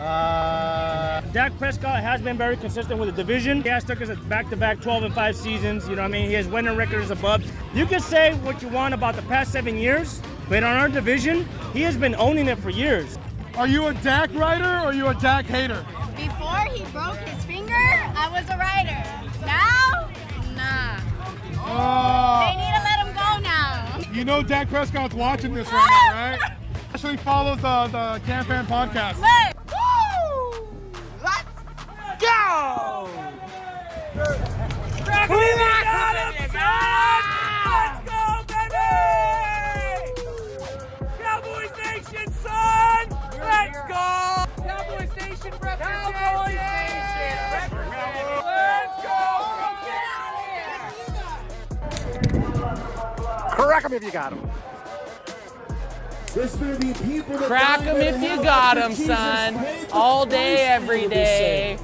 Dak Prescott has been very consistent with the division. He has took us back-to-back 12-5 seasons. You know what I mean? He has winning records above. You can say what you want about the past 7 years, but on our division, he has been owning it for years. Are you a Dak rider or are you a Dak hater? Before he broke his finger, I was a rider. Now, nah. They need to let him go now. You know Dak Prescott's watching this right now, right? Actually follows the CanFan podcast. Let's go! Let's go, baby! Cowboys Nation, son! Let's go! Cowboys Nation represent! Cowboys Nation represent! Let's go! Crack 'em if you got 'em. Crack 'em if you got 'em, son. All day, every day.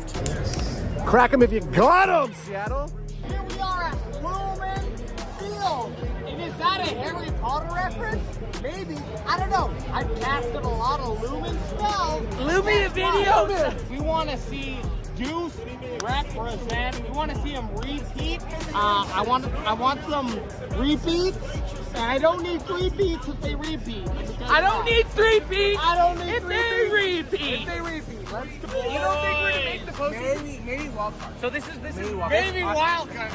Crack 'em if you got 'em, Seattle. Here we are at Lumen Field. And is that a Harry Potter reference? Maybe. I don't know. I've casted a lot of Lumen spells. Lumen videos. We want to see Deuce represent. We want to see him repeat. I want some repeats. And I don't need 3 beats if they repeat. I don't need 3 beats. I don't need if 3 they beats. repeat. If they repeat. Let's go. You don't think we're gonna make the postseason? Maybe wild card. So this is Maybe wild card.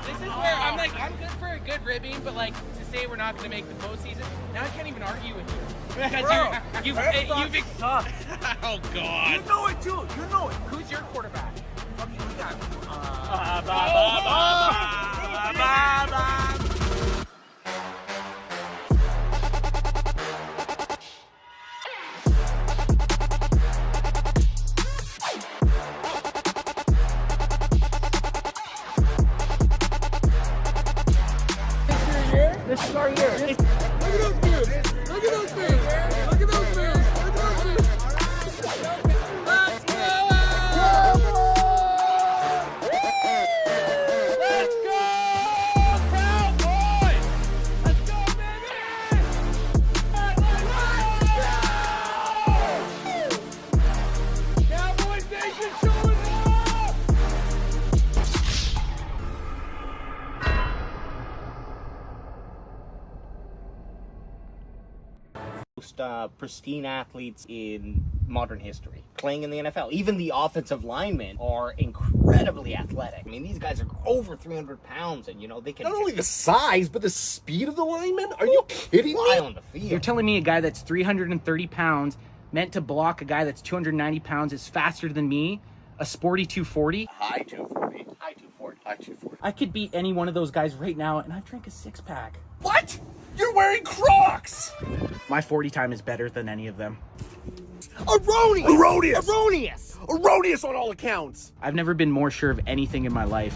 This is where I'm like, I'm good for a good ribbing, but like to say we're not gonna make the postseason, now I can't even argue with you because you've sucked. Oh God. You know it too. You know it. Who's your quarterback? This is our year. Look at those moves. Look at those moves. Look at those moves. Look at those moves. Let's go! Let's go! Cowboys! Let's go, baby! Cowboys Nation showing up! Most pristine athletes in modern history playing in the NFL. Even the offensive linemen are incredibly athletic. I mean, these guys are over 300 pounds, and you know they can Not only the size, but the speed of the linemen. Are you kidding fly me? on the field. You're telling me a guy that's 330 pounds meant to block a guy that's 290 pounds is faster than me, a sporty 240? High 240. High 240. High 240. I could beat any one of those guys right now, and I've drank a 6-pack. What? You're wearing Crocs. My 40 time is better than any of them. Erroneous. Erroneous. Erroneous. Erroneous on all accounts. I've never been more sure of anything in my life.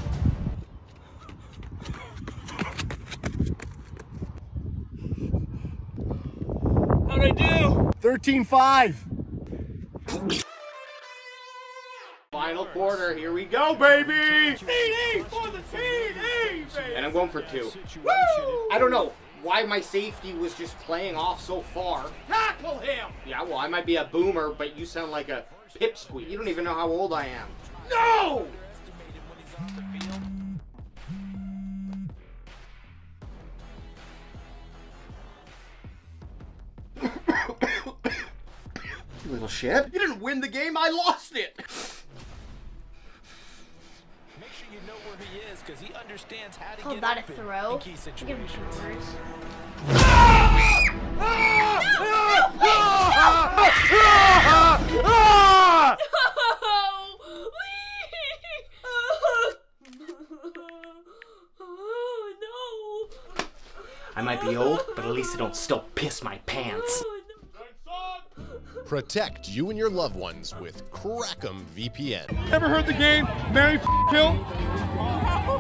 How'd I do? 13-5. Final quarter, here we go, baby! CD for the CD, baby. And I'm going for 2. Woo! I don't know why my safety was just playing off so far. Tackle him. Yeah, well, I might be a boomer, but you sound like a pipsqueak. You don't even know how old I am. No. You little shit. You didn't win the game, I lost it! Make sure you know where he is because he understands how to Call get that a open throw? in key situations. I might be old, but at least I don't still piss my pants. Protect you and your loved ones with CRACKEM VPN. Ever heard the game Marry, Kill?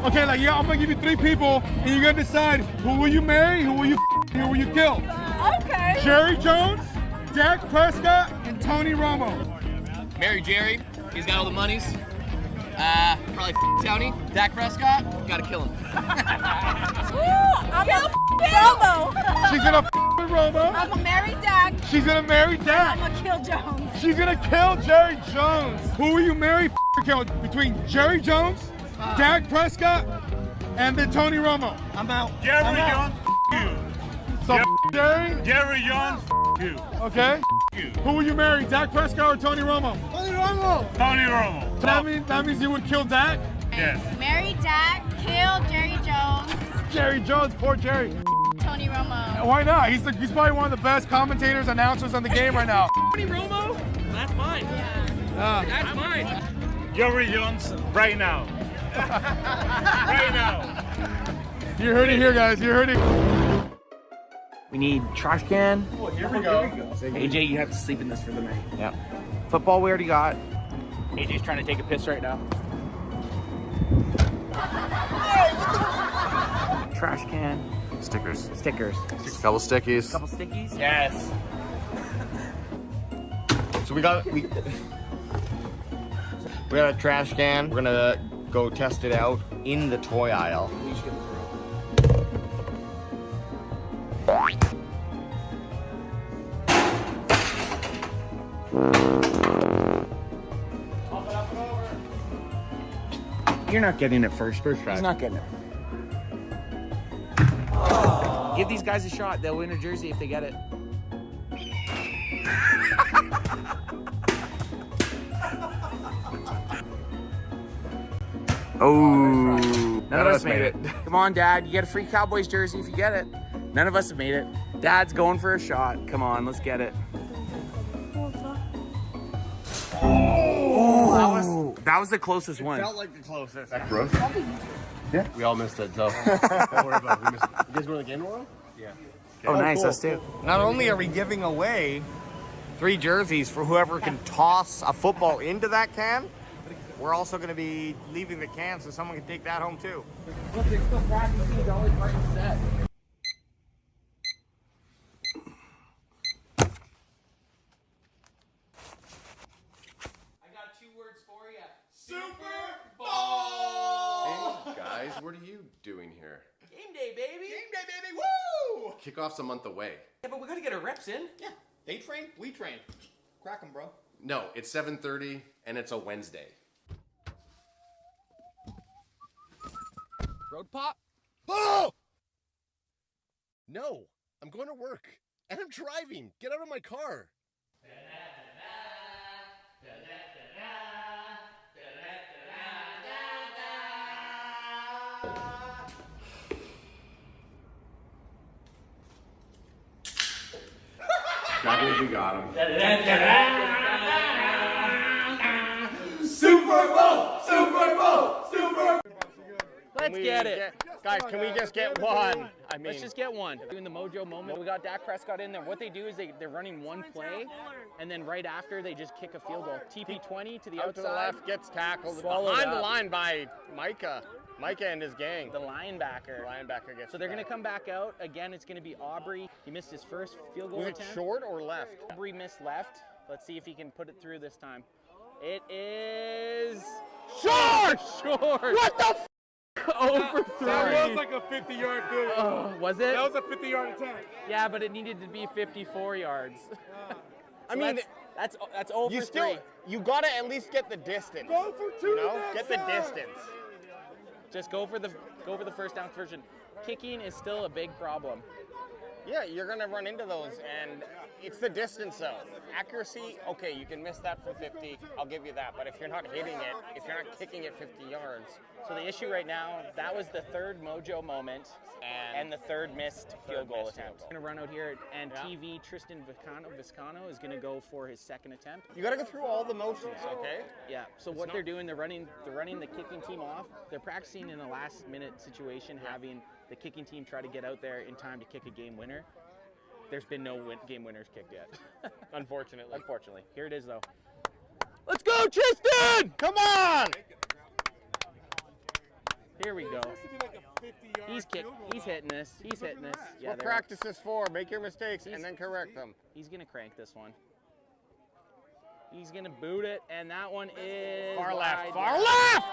Okay, like, yeah, I'm gonna give you 3 people, and you're gonna decide who will you marry, who will you who will you kill? Okay. Jerry Jones, Dak Prescott, and Tony Romo. Marry Jerry. He's got all the monies. Probably Tony. Dak Prescott. Gotta kill him. I'm kill Romo. She's gonna Romo. I'm gonna marry Dak. She's gonna marry Dak. I'm gonna kill Jones. She's gonna kill Jerry Jones. Who will you marry? Kill between Jerry Jones, Dak Prescott, and then Tony Romo. I'm out. Jerry Jones, you. So Jerry? Jerry Jones, you. Okay. You. Who will you marry, Dak Prescott or Tony Romo? Tony Romo. Tony Romo. So that means you would kill Dak? Yes. Marry Dak, kill Jerry Jones. Jerry Jones, poor Jerry. Tony Romo. Why not? He's probably one of the best commentators, announcers on the game right now. Tony Romo? That's mine. That's mine. Jerry Jones, right now. Right now. You heard it here, guys. You heard it. We need trash can. Oh, here we go. AJ, you have to sleep in this for the night. Yep. Football we already got. AJ's trying to take a piss right now. Trash can. Stickers. Stickers. Couple stickies. Couple stickies? Yes. So we got a trash can. We're gonna go test it out in the toy aisle. You're not getting it first. First try. He's not getting it. Give these guys a shot. They'll win a jersey if they get it. Oh, none of us made it. Come on, Dad. You get a free Cowboys jersey if you get it. None of us have made it. Dad's going for a shot. Come on, let's get it. Oh, that was the closest one. Felt like the closest. That gross? Yeah. We all missed it, so don't worry about it. We missed it. You guys go to the game tomorrow? Yeah. Oh, nice. Cool. Us too. Not only are we giving away 3 jerseys for whoever can toss a football into that can, we're also going to be leaving the can so someone can take that home too. Hey, guys, what are you doing here? Game day, baby. Game day, baby! Woo! Kickoff's a month away. Yeah, but we gotta get our reps in. Yeah, they train, we train. Crack 'em, bro. No, it's 7:30 and it's a Wednesday. Road pop. Oh! No, I'm going to work and I'm driving. Get out of my car. Cowboys, we got him. Super Bowl! Super Bowl! Super Bowl! Let's get it. Guys, can we just get one? I mean, Let's just get one. Doing the mojo moment. We got Dak Prescott in there. What they do is they're running one play, and then right after they just kick a field goal. TP20 to the out outside. to the left, gets tackled Swallowed behind the up. line by Micah. Micah and his gang. The linebacker. Linebacker gets So they're going to back. come back out. Again, it's going to be Aubrey. He missed his first field goal Was it attempt. short or left? Aubrey missed left. Let's see if he can put it through this time. It is Short! short. What the f? Over 3. That was like a 50-yard field goal. Oh, was it? That was a 50-yard attempt. Yeah, but it needed to be 54 yards. I mean, that's over you 3. still, you gotta at least get the distance. Go for 2 You know, next get the time. distance. Just go for the first down conversion. Kicking is still a big problem. Yeah, you're gonna run into those, and it's the distance though. Accuracy, okay, you can miss that from 50. I'll give you that. But if you're not hitting it, if you're not kicking it 50 yards, So the issue right now, that was the third mojo moment and the third missed field goal attempt. Going to run out here, and TV Tristan Viscano is going to go for his second attempt. you gotta go through all the motions, okay? Yeah. So what they're doing, they're running the kicking team off. They're practicing in a last-minute situation, having the kicking team try to get out there in time to kick a game winner. There's been no game winners kicked yet, Unfortunately. unfortunately. Here it is, though. Let's go, Tristan! Come on! Here we go. He's hitting this. He's hitting this. Yeah, What practice is for? Make your mistakes and then correct them. He's gonna crank this one. He's gonna boot it, and that one is Far left. wide Far left!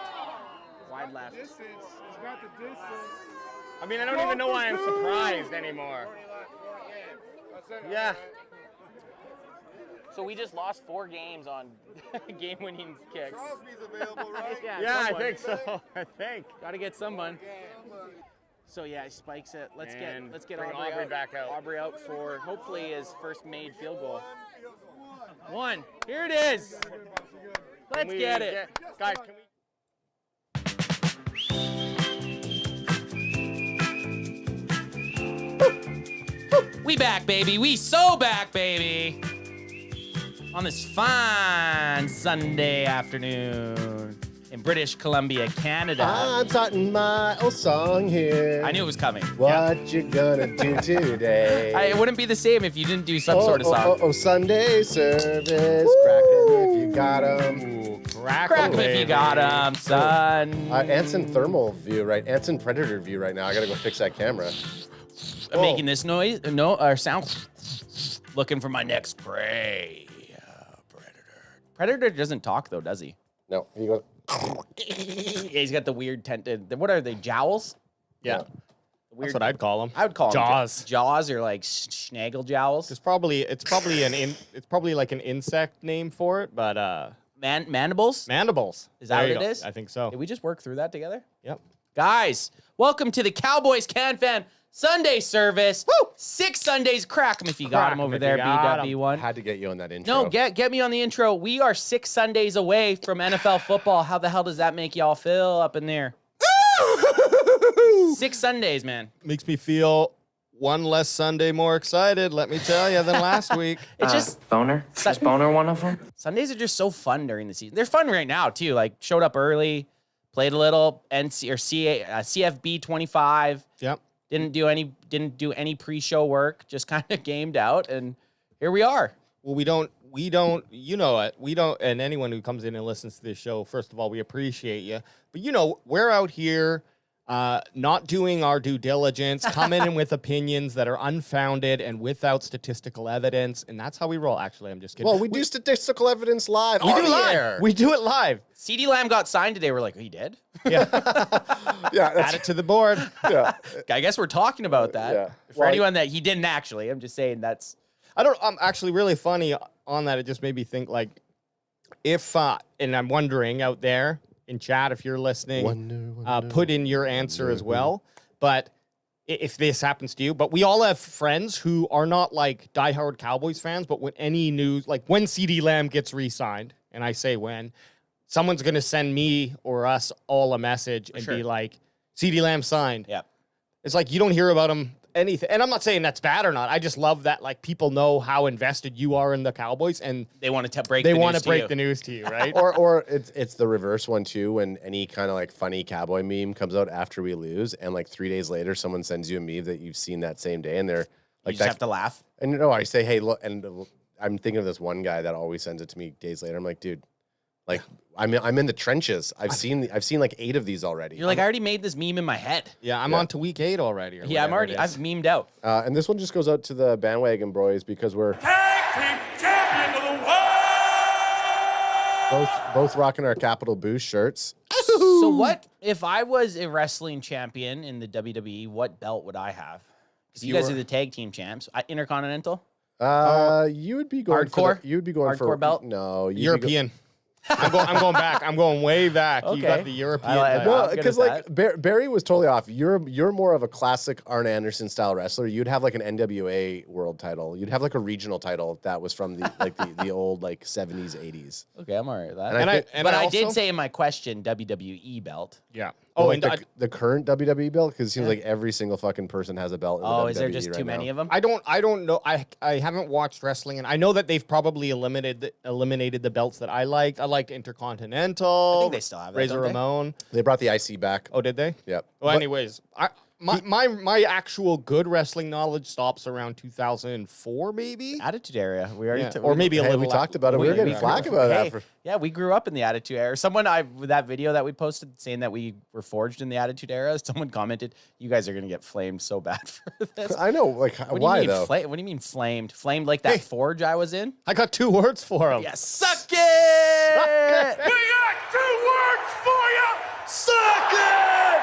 Wide left. Distance. He's got the distance. I mean, I don't even know why I'm surprised anymore. Yeah. So we just lost 4 games on game-winning kicks. Crosby's available, right? Yeah, I think so. I think. Got to get someone. So yeah, he spikes it. Let's get bring Aubrey Aubrey back out. Aubrey out for hopefully his first made field goal. 1. Here it is. Let's get it. Guys, can we? We back, baby. We so back, baby. On this fine Sunday afternoon in British Columbia, Canada. I'm starting my old song here. I knew it was coming. What you gonna do today? It wouldn't be the same if you didn't do some sort of song. Oh, Sunday service. Crack 'em if you got 'em. Crack 'em if you got 'em, son. Anson thermal view, right? Anson predator view right now. I gotta go fix that camera. I'm making this noise, or sound. Looking for my next prey. Predator. Predator doesn't talk though, does he? No, he goes. Yeah, he's got the weird tented. What are they? Jowls? Yeah. That's what I'd call them. I would call jaws. them jaws or like snaggle jowls. It's probably like an insect name for it, but mandibles. Mandibles. Is that what it is? I think so. Did we just work through that together? Yep. Guys, welcome to the Cowboys CanFan Sunday service. Woo! 6 Sundays. Crack them if you got them over there, BW1. Had to get you on that intro. No, get me on the intro. We are 6 Sundays away from NFL football. How the hell does that make y'all feel up in there? 6 Sundays, man. Makes me feel one less Sunday more excited, let me tell you, than last week. It's just boner. Is boner one of them? Sundays are just so fun during the season. They're fun right now too. Like showed up early, played a little CFB 25. Yep. Didn't do any pre-show work. Just kind of gamed out, and here we are. Well, we don't, you know it. We don't, and anyone who comes in and listens to this show, first of all, we appreciate you. But you know, we're out here not doing our due diligence, coming in with opinions that are unfounded and without statistical evidence, and that's how we roll. Actually, I'm just kidding. Well, we do statistical evidence live. We do live. We do it live. CeeDee Lamb got signed today. We're like, oh, he did? Yeah. Yeah. Add it to the board. Yeah. I guess we're talking about that. Yeah. For anyone that he didn't actually, I'm just saying that's. I'm actually really funny on that. It just made me think, like, if, and I'm wondering out there in chat, if you're listening, put in your answer as well. But if this happens to you, but we all have friends who are not like diehard Cowboys fans, but when any news, like when CeeDee Lamb gets re-signed, and I say when, someone's going to send me or us all a message and be like, CeeDee Lamb signed. Yeah. It's like you don't hear about him anything. And I'm not saying that's bad or not. I just love that like people know how invested you are in the Cowboys and they want to break the news to you, right? or it's the reverse one too, when any kind of like funny cowboy meme comes out after we lose, and like 3 days later someone sends you a meme that you've seen that same day, and they're like, you just have to laugh. And you know, I say, hey, look, and I'm thinking of this one guy that always sends it to me days later. I'm like, dude, like I'm in the trenches. I've seen like 8 of these already. You're like, I already made this meme in my head. Yeah, I'm on to week 8 already. Yeah, I've memed out. And this one just goes out to the bandwagon boys because we're Tag team champion of the world. both rocking our Capital Boost shirts. So what if I was a wrestling champion in the WWE? What belt would I have? Because you guys are the tag team champs. Intercontinental. You would be going hardcore. You would be going hardcore for belt. No, European. I'm going back. I'm going way back. Okay. You got the European. No, because like Barry was totally off. You're more of a classic Arn Anderson style wrestler. You'd have like an NWA world title. You'd have like a regional title that was from the old like 70s, 80s. Okay, I'm all right with that. And I did say in my question WWE belt. Yeah. Oh, and the current WWE belt, because it seems like every single fucking person has a belt. In the WWE is there just too many of them? I don't know. I haven't watched wrestling, and I know that they've probably eliminated the belts that I liked. I liked Intercontinental. I think they still have that, Razor don't they? Ramon. They brought the IC back. Oh, did they? Yep. Well, anyways, my actual good wrestling knowledge stops around 2004, maybe. Attitude Era. We already or maybe a little. We talked about it. We were getting flack about that. Yeah, we grew up in the Attitude Era. With that video that we posted saying that we were forged in the Attitude Era, someone commented, "You guys are gonna get flamed so bad for this." I know, like why though? What do you mean flamed? Flamed like that forge I was in? I got 2 words for him. Yeah, suck it. We got 2 words for you. Suck it.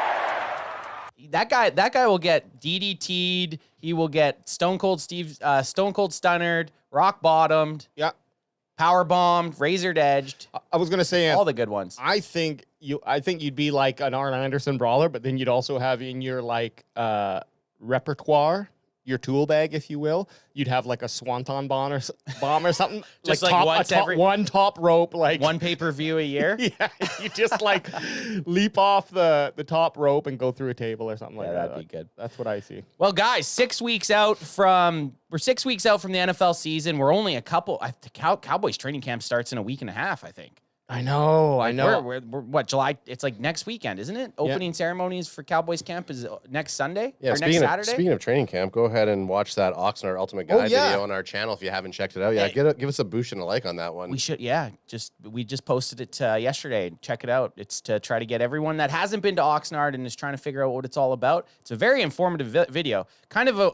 that guy will get DDT'd. He will get Stone Cold Stunnered, rock bottomed. Yeah. Power bombed, razored edged. I was gonna say all the good ones. I think you'd be like an Arn Anderson brawler, but then you'd also have in your like repertoire, your tool bag, if you will. You'd have like a swanton bomb or something. Just like one top rope, like one pay-per-view a year. Yeah, you just like leap off the top rope and go through a table or something like that. That'd be good. That's what I see. Well, guys, we're 6 weeks out from the NFL season. We're only a couple. The Cowboys training camp starts in a week and a half, I think. I know. We're what, July? It's like next weekend, isn't it? Opening ceremonies for Cowboys camp is next Sunday or next Saturday. Speaking of training camp, go ahead and watch that Oxnard Ultimate Guide video on our channel if you haven't checked it out. Yeah, give us a boost and a like on that one. We should, we just posted it yesterday. Check it out. It's to try to get everyone that hasn't been to Oxnard and is trying to figure out what it's all about. It's a very informative video. Kind of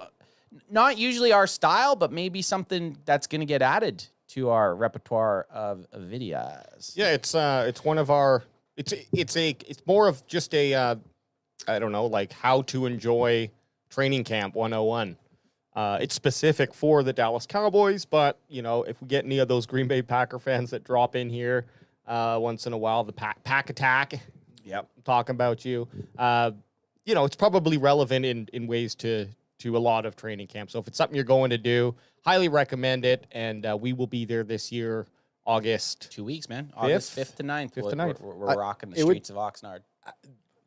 not usually our style, but maybe something that's going to get added to our repertoire of videos. Yeah, it's one of our. It's more of just a I don't know, like how to enjoy training camp 101. It's specific for the Dallas Cowboys, but you know, if we get any of those Green Bay Packer fans that drop in here once in a while, the pack attack. Yep, I'm talking about you. You know, it's probably relevant in ways to a lot of training camp. So if it's something you're going to do, highly recommend it. And we will be there this year, August. 2 weeks, man. August 5th to 9th. 5th to 9th. We're rocking the streets of Oxnard.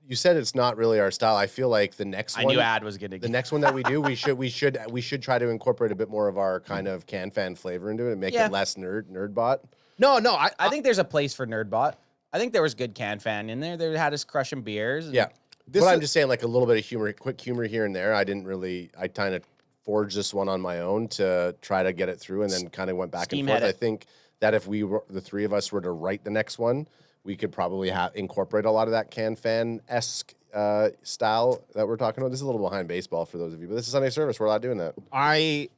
You said it's not really our style. I feel like the next one. I knew Ad was gonna. The next one that we do, we should try to incorporate a bit more of our kind of CanFan flavor into it and make it less nerdbot. No. I think there's a place for nerdbot. I think there was good CanFan in there. They had us crushing beers. Yeah. I'm just saying, like a little bit of humor, quick humor here and there. I kind of forged this one on my own to try to get it through, and then kind of went back and forth. I think that if the three of us were to write the next one, we could probably incorporate a lot of that CanFan-esque style that we're talking about. This is a little behind baseball for those of you, but this is Sunday service. We're allowed doing that. I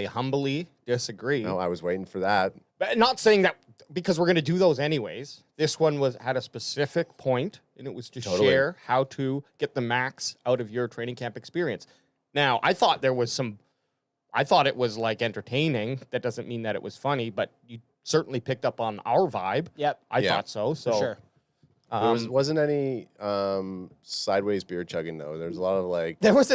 humbly disagree. No, I was waiting for that. But not saying that because we're going to do those anyways. This one had a specific point, and it was to share how to get the max out of your training camp experience. Now, I thought it was like entertaining. That doesn't mean that it was funny, but you certainly picked up on our vibe. Yep. I thought so. So for sure. There wasn't any sideways beer chugging though. There's a lot of like there was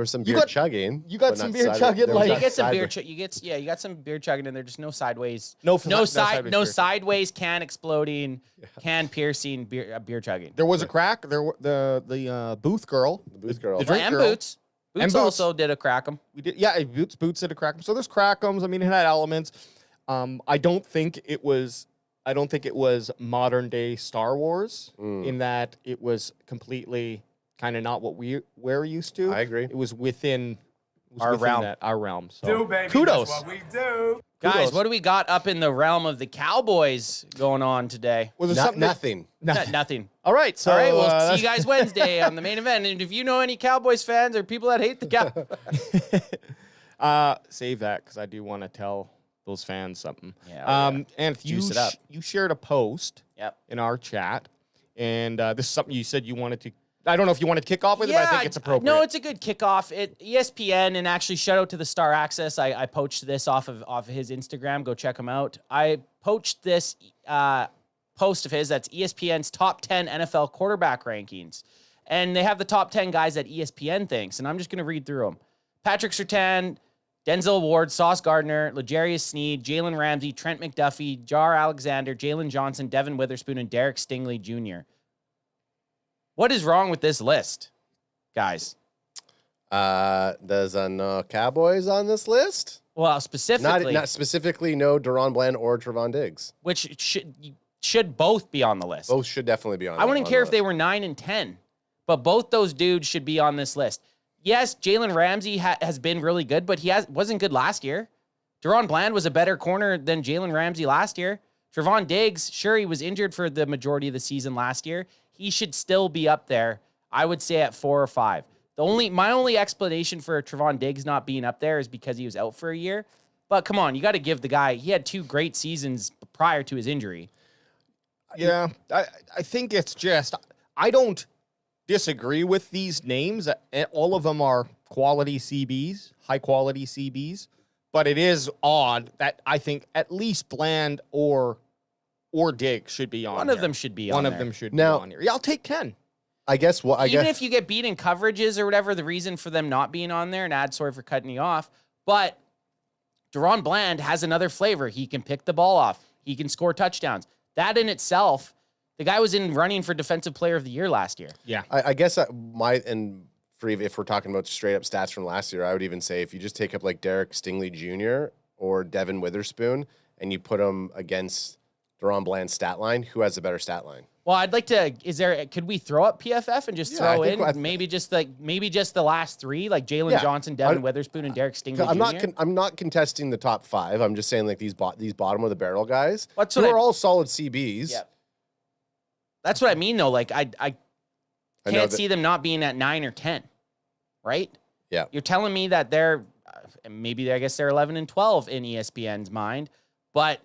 some beer chugging. You got some beer chugging. Like you get some beer. You got some beer chugging in there. Just no sideways. No sideways. Can exploding. Can piercing. Beer chugging. There was a crack. The booth girl. The booth girl. The drink and girl. Boots. Boots also did a crack 'em. We did. Yeah, Boots did a crack 'em. So there's crack 'ems. I mean, it had elements. I don't think it was modern day Star Wars in that it was completely kind of not what we're used to. I agree. It was within our realm. Our realm. So Do, baby. kudos. That's what we do. Guys, what do we got up in the realm of the Cowboys going on today? Was there something? Nothing. Nothing. All right. So we'll see you guys Wednesday on the main event. And if you know any Cowboys fans or people that hate the Cowboys, save that because I do want to tell those fans something. Yeah. And Juice it up. You shared a post in our chat, and this is something you said you wanted to. I don't know if you wanted to kick off with it, but I think it's appropriate. No, it's a good kickoff. ESPN, and actually shout out to the Star Access. I poached this off of his Instagram. Go check him out. I poached this post of his. That's ESPN's top 10 NFL quarterback rankings. And they have the top 10 guys that ESPN thinks. And I'm just going to read through them. Patrick Surtain, Denzel Ward, Sauce Gardner, L'Jarius Sneed, Jalen Ramsey, Trent McDuffie, Jar Alexander, Jalen Johnson, Devin Witherspoon, and Derek Stingley Jr. What is wrong with this list, guys? There's no Cowboys on this list. Well, specifically, not specifically. No Deron Bland or Trevon Diggs, which should both be on the list. Both should definitely be on. I wouldn't care if they were 9 and 10, but both those dudes should be on this list. Yes, Jalen Ramsey has been really good, but he wasn't good last year. Deron Bland was a better corner than Jalen Ramsey last year. Trevon Diggs, sure, he was injured for the majority of the season last year. He should still be up there, I would say, at 4 or 5. My only explanation for Trevon Diggs not being up there is because he was out for a year. But come on, you got to give the guy, he had 2 great seasons prior to his injury. Yeah, I think it's just, disagree with these names. All of them are quality CBs, high quality CBs, but it is odd that I think at least Bland or Diggs should be on. One of them should be on. One there. of them should be on here. Yeah, I'll take 10. I guess what Even if you get beat in coverages or whatever, the reason for them not being on there, and sorry for cutting you off, but Deron Bland has another flavor. He can pick the ball off. He can score touchdowns. That in itself, the guy was in running for Defensive Player of the Year last year. Yeah. I guess if we're talking about straight up stats from last year, I would even say if you just take up like Derek Stingley Jr. or Devin Witherspoon and you put them against Deron Bland's stat line, who has a better stat line? Well, I'd like to. Could we throw up PFF and just throw in maybe just the last three, like Jalen Johnson, Devin Witherspoon, and Derek Stingley Jr.? I'm not contesting the top 5. I'm just saying like these bottom of the barrel guys who are all solid CBs. Yep. That's what I mean, though. Like I can't see them not being at 9 or 10, right? Yeah. You're telling me that they're I guess they're 11 and 12 in ESPN's mind, but.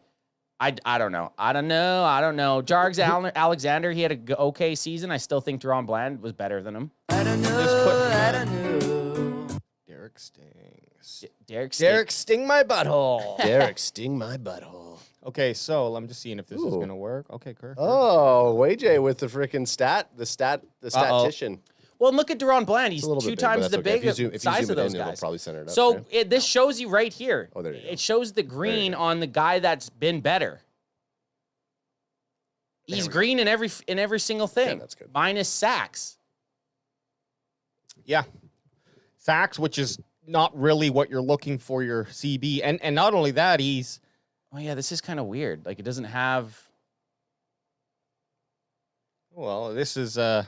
I don't know. I don't know. Jargs Alexander, he had a okay season. I still think Deron Bland was better than him. I don't know. Derek stings. Derek sting my butthole. Derek sting my butthole. Okay, so I'm just seeing if this is gonna work. Okay, perfect. Oh, AJ with the freaking statistician. Well, look at Deron Bland. He's 2 times the big if size of those it'll guys. probably center it up. So this shows you right here. Oh, there you go. It shows the green on the guy that's been better. He's green in every single thing. Yeah, that's good. Minus sacks. Yeah, sacks, which is not really what you're looking for your CB, and not only that, he's. Oh yeah, this is kind of weird. Like it doesn't have. Well, this is. I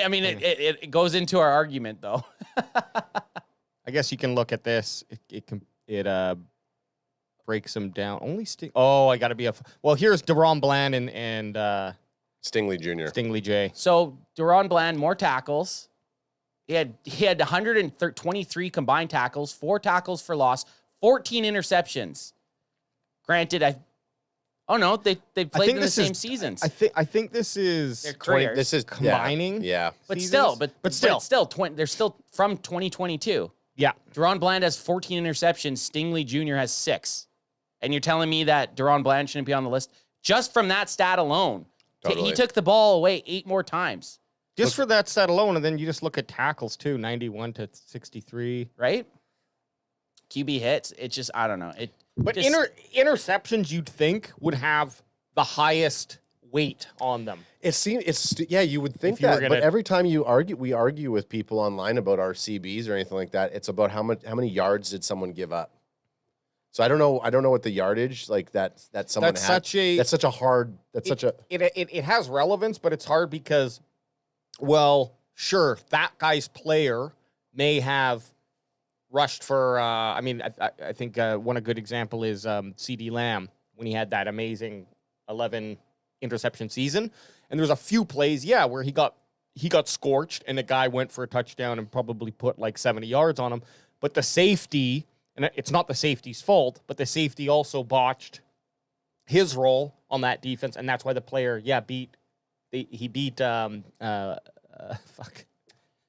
mean, it goes into our argument, though. I guess you can look at this. It breaks them down. Only Sting. Oh, I got to be well, here's Deron Bland and Stingley Jr. Stingley J. So Deron Bland, more tackles. He had 123 combined tackles, 4 tackles for loss, 14 interceptions. Granted, they played in the same seasons. I think this is their careers. This is combining. Yeah. But seasons. still, they're still from 2022. Yeah. Deron Bland has 14 interceptions. Stingley Jr. has 6. And you're telling me that Deron Bland shouldn't be on the list just from that stat alone? Totally. He took the ball away 8 more times. Just for that stat alone, and then you just look at tackles too, 91 to 63. Right? QB hits. It's just, I don't know. But interceptions, you'd think, would have the highest weight on them. You would think that. But every time we argue with people online about our CBs or anything like that, it's about how many yards did someone give up. So I don't know what the yardage like that someone had. It has relevance, but it's hard because, well, sure, that guy's player may have rushed for. I think one good example is CeeDee Lamb when he had that amazing 11 interception season, and there's a few plays, where he got scorched, and the guy went for a touchdown and probably put like 70 yards on him, but the safety. And it's not the safety's fault, but the safety also botched his role on that defense, and that's why the player, beat.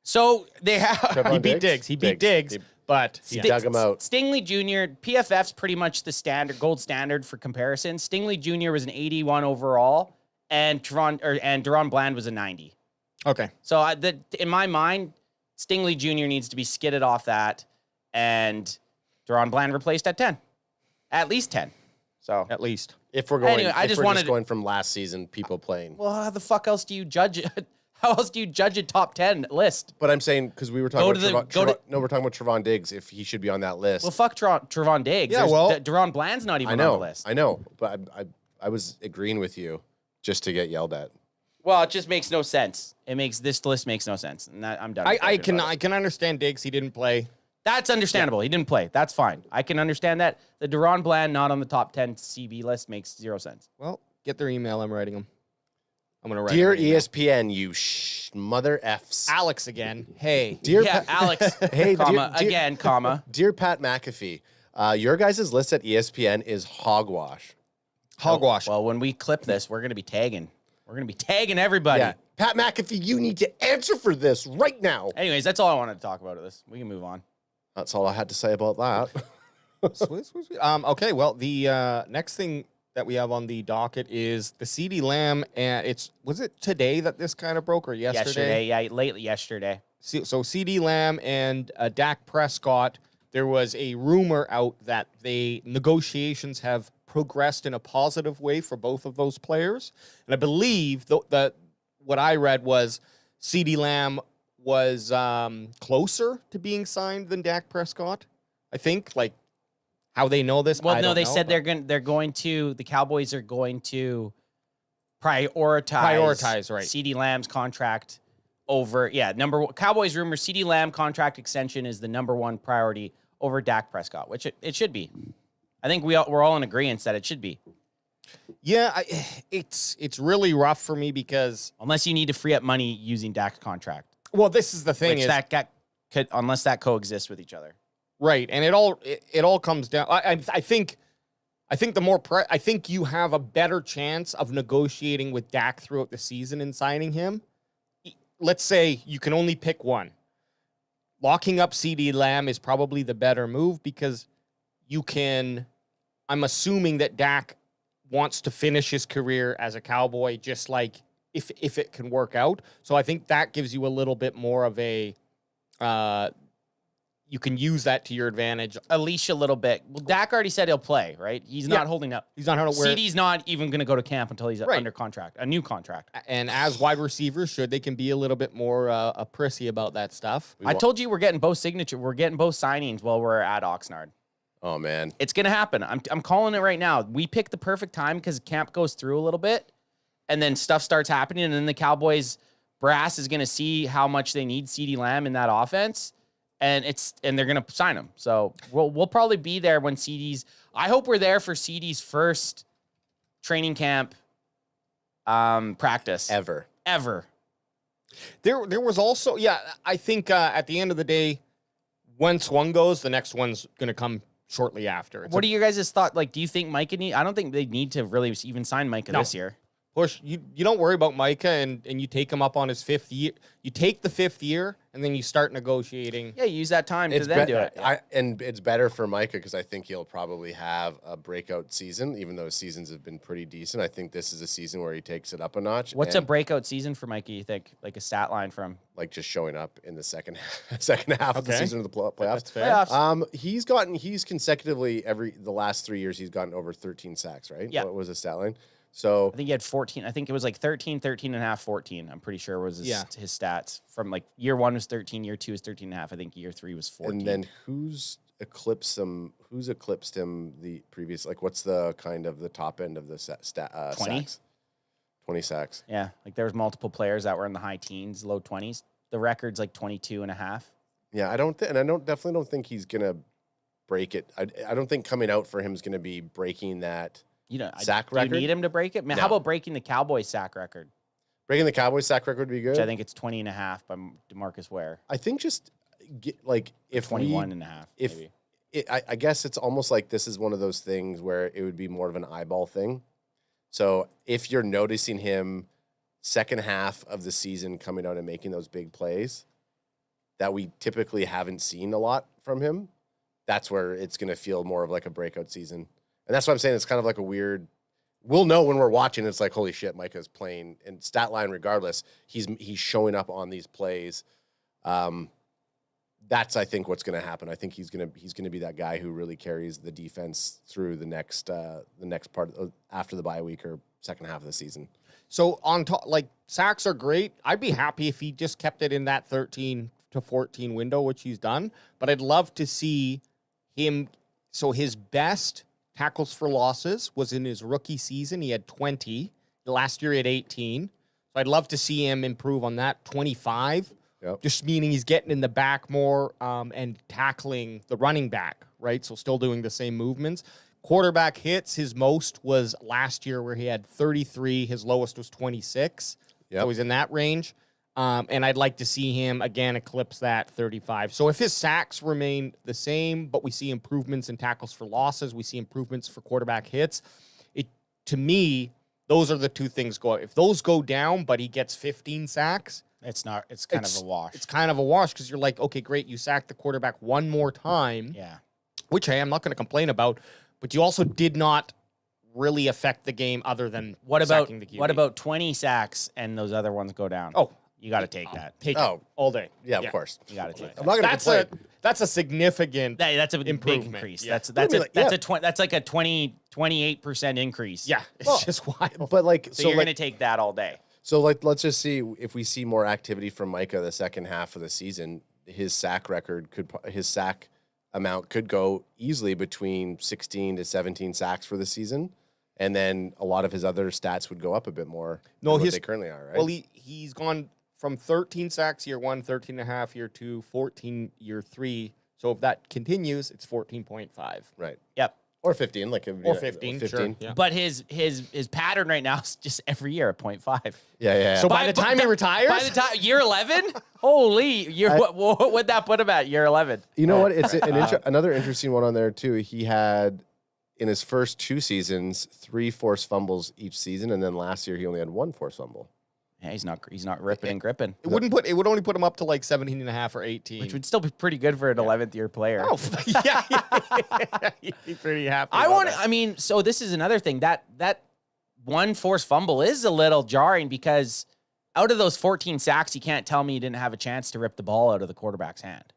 So they have he beat Diggs. He beat Diggs, but he dug him out. Stingley Jr. PFF's pretty much the gold standard for comparison. Stingley Jr. was an 81 overall, and Deron Bland was a 90. Okay. So in my mind, Stingley Jr. needs to be skidded off that, and Deron Bland replaced at 10. At least 10. So at least. If we're going, anyway, just going from last season, people playing. Well, how the fuck else do you judge it? How else do you judge a top 10 list? But I'm saying, because we were talking about we're talking about Trevon Diggs, if he should be on that list. Well, fuck Trevon Diggs. Yeah, Deron Bland's not even on the list. I know, but I was agreeing with you just to get yelled at. Well, it just makes no sense. This list makes no sense. And I'm done. I can understand Diggs. He didn't play. That's understandable. He didn't play. That's fine. I can understand that. The Deron Bland not on the top 10 CB list makes 0 sense. Well, get their email. I'm writing them. I'm going to write Dear ESPN, you mother Fs. Alex again. Hey. Alex. Hey, comma. Dear Pat McAfee, your guys' list at ESPN is hogwash. Hogwash. Well, when we clip this, we're going to be tagging. We're going to be tagging everybody. Yeah, Pat McAfee, you need to answer for this right now. Anyways, that's all I wanted to talk about of this. We can move on. That's all I had to say about that. Sweet. Okay, well, the next thing that we have on the docket is the CeeDee Lamb, and was it today that this kind of broke, or yesterday? Late yesterday. So CeeDee Lamb and Dak Prescott, there was a rumor out that negotiations have progressed in a positive way for both of those players, and I believe that what I read was CeeDee Lamb was closer to being signed than Dak Prescott. I think, like, how they know this. Well, no, they said the Cowboys are going to prioritize right CeeDee Lamb's contract over Cowboys rumor CeeDee Lamb contract extension is the number one priority over Dak Prescott, which it should be. I think we're all in agreement that it should be. Yeah, it's really rough for me because unless you need to free up money using Dak's contract. Well, this is the thing unless that coexists with each other. Right, and it all comes down. I think the more I think you have a better chance of negotiating with Dak throughout the season and signing him. Let's say you can only pick one. Locking up CeeDee Lamb is probably the better move because you can. I'm assuming that Dak wants to finish his career as a Cowboy, just like if it can work out. So I think that gives you a little bit more of a. You can use that to your advantage. A leash a little bit. Well, Dak already said he'll play, right? He's not holding up. He's not holding up. CeeDee's not even going to go to camp until he's under contract, a new contract. And as wide receivers they can be a little bit more prissy about that stuff. I told you we're getting both signings while we're at Oxnard. Oh, man. It's going to happen. I'm calling it right now. We picked the perfect time because camp goes through a little bit, and then stuff starts happening, and then the Cowboys brass is going to see how much they need CeeDee Lamb in that offense. And they're gonna sign him. So we'll probably be there when CeeDee's. I hope we're there for CeeDee's first training camp practice ever. There was also I think at the end of the day, once one goes, the next one's gonna come shortly after. What are your guys' thought? Like, do you think Micah I don't think they need to really even sign Micah this year. Push you don't worry about Micah and you take him up on his 5th year. You take the 5th year and then you start negotiating. Yeah, use that time to then do it. And it's better for Micah because I think he'll probably have a breakout season, even though his seasons have been pretty decent. I think this is a season where he takes it up a notch. What's a breakout season for Micah, you think? Like a stat line from? Like just showing up in the second half of the season of the playoffs. That's fair. He's consecutively the last 3 years he's gotten over 13 sacks, right? Yeah. What was his stat line? So I think he had 14. I think it was like 13 and a half, 14. I'm pretty sure was his stats from like year 1 was 13, year 2 was 13 and a half. I think year 3 was 14. And then who's eclipsed him the previous, like what's the kind of the top end of the 20? Sacks? 20 sacks. Yeah. Like there was multiple players that were in the high teens, low 20s. The record's like 22 and a half. Yeah. I definitely don't think he's going to break it. I don't think coming out for him is going to be breaking that. Sack record? Do you need him to break it? Man, no. How about breaking the Cowboys sack record? Breaking the Cowboys sack record would be good. Which I think it's 20 and a half by DeMarcus Ware. I think just if 21 and a half. Maybe. I guess it's almost like this is one of those things where it would be more of an eyeball thing. So if you're noticing him second half of the season coming out and making those big plays that we typically haven't seen a lot from him, that's where it's going to feel more of like a breakout season. And that's what I'm saying. It's kind of like a weird. We'll know when we're watching. It's like, holy shit, Micah's playing. And stat line, regardless, he's showing up on these plays. That's I think what's going to happen. I think he's going to be that guy who really carries the defense through the next part after the bye week or second half of the season. So on top, like sacks are great. I'd be happy if he just kept it in that 13 to 14 window, which he's done. But I'd love to see him. So his best tackles for losses was in his rookie season. He had 20. Last year he had 18. So I'd love to see him improve on that. 25. Yep. Just meaning he's getting in the back more and tackling the running back, right? So still doing the same movements. Quarterback hits, his most was last year where he had 33. His lowest was 26. Yep. So he's in that range. And I'd like to see him, again, eclipse that 35. So if his sacks remain the same, but we see improvements in tackles for losses, we see improvements for quarterback hits, to me, Those are the two things go. If those go down, but he gets 15 sacks, it's kind of a wash. It's kind of a wash because you're like, okay, great, you sacked the quarterback one more time. Yeah. Which, hey, I'm not going to complain about, but you also did not really affect the game other than sacking the QB. What about 20 sacks and those other ones go down? Oh, you got to take that. Take it all day. Yeah, of course. You got to take that. I'm not going to complain. That's a significant that's a improvement. big increase. Yeah. That's like a 28% increase. Yeah, it's just wild. But like, so you're going to take that all day. So like, let's just see if we see more activity from Micah the second half of the season. His sack amount could go easily between 16 to 17 sacks for the season, and then a lot of his other stats would go up a bit more. No, than what they currently are, right? Well, he's gone from 13 sacks year 1, 13 and a half year 2, 14 year 3. So if that continues, it's 14.5. Right. Yep. Or 15, like or 15. Sure. Yeah. But his pattern right now is just every year at 0.5. Yeah. So by the time he retires, by the time year 11, holy, what would that put him at year 11? You know what? It's another interesting one on there too. He had in his first 2 seasons 3 forced fumbles each season, and then last year he only had 1 forced fumble. Yeah, he's not ripping and gripping. It would only put him up to like 17 and a half or 18, which would still be pretty good for an 11th year player. Oh, yeah. You'd be pretty happy. So this is another thing that 1 forced fumble is a little jarring because out of those 14 sacks, you can't tell me you didn't have a chance to rip the ball out of the quarterback's hand.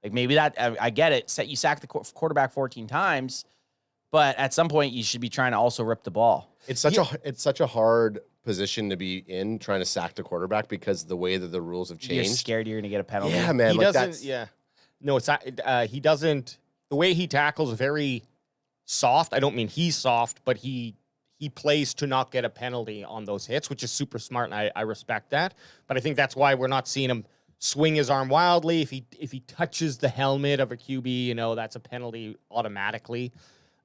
Like maybe that I get it. You sack the quarterback 14 times, but at some point you should be trying to also rip the ball. It's such a hard position to be in, trying to sack the quarterback because the way that the rules have changed. You're scared you're going to get a penalty. Yeah, man. He doesn't. Yeah. No, it's not. He doesn't. The way he tackles is very soft. I don't mean he's soft, but he plays to not get a penalty on those hits, which is super smart, and I respect that. But I think that's why we're not seeing him swing his arm wildly. If he touches the helmet of a QB, that's a penalty automatically.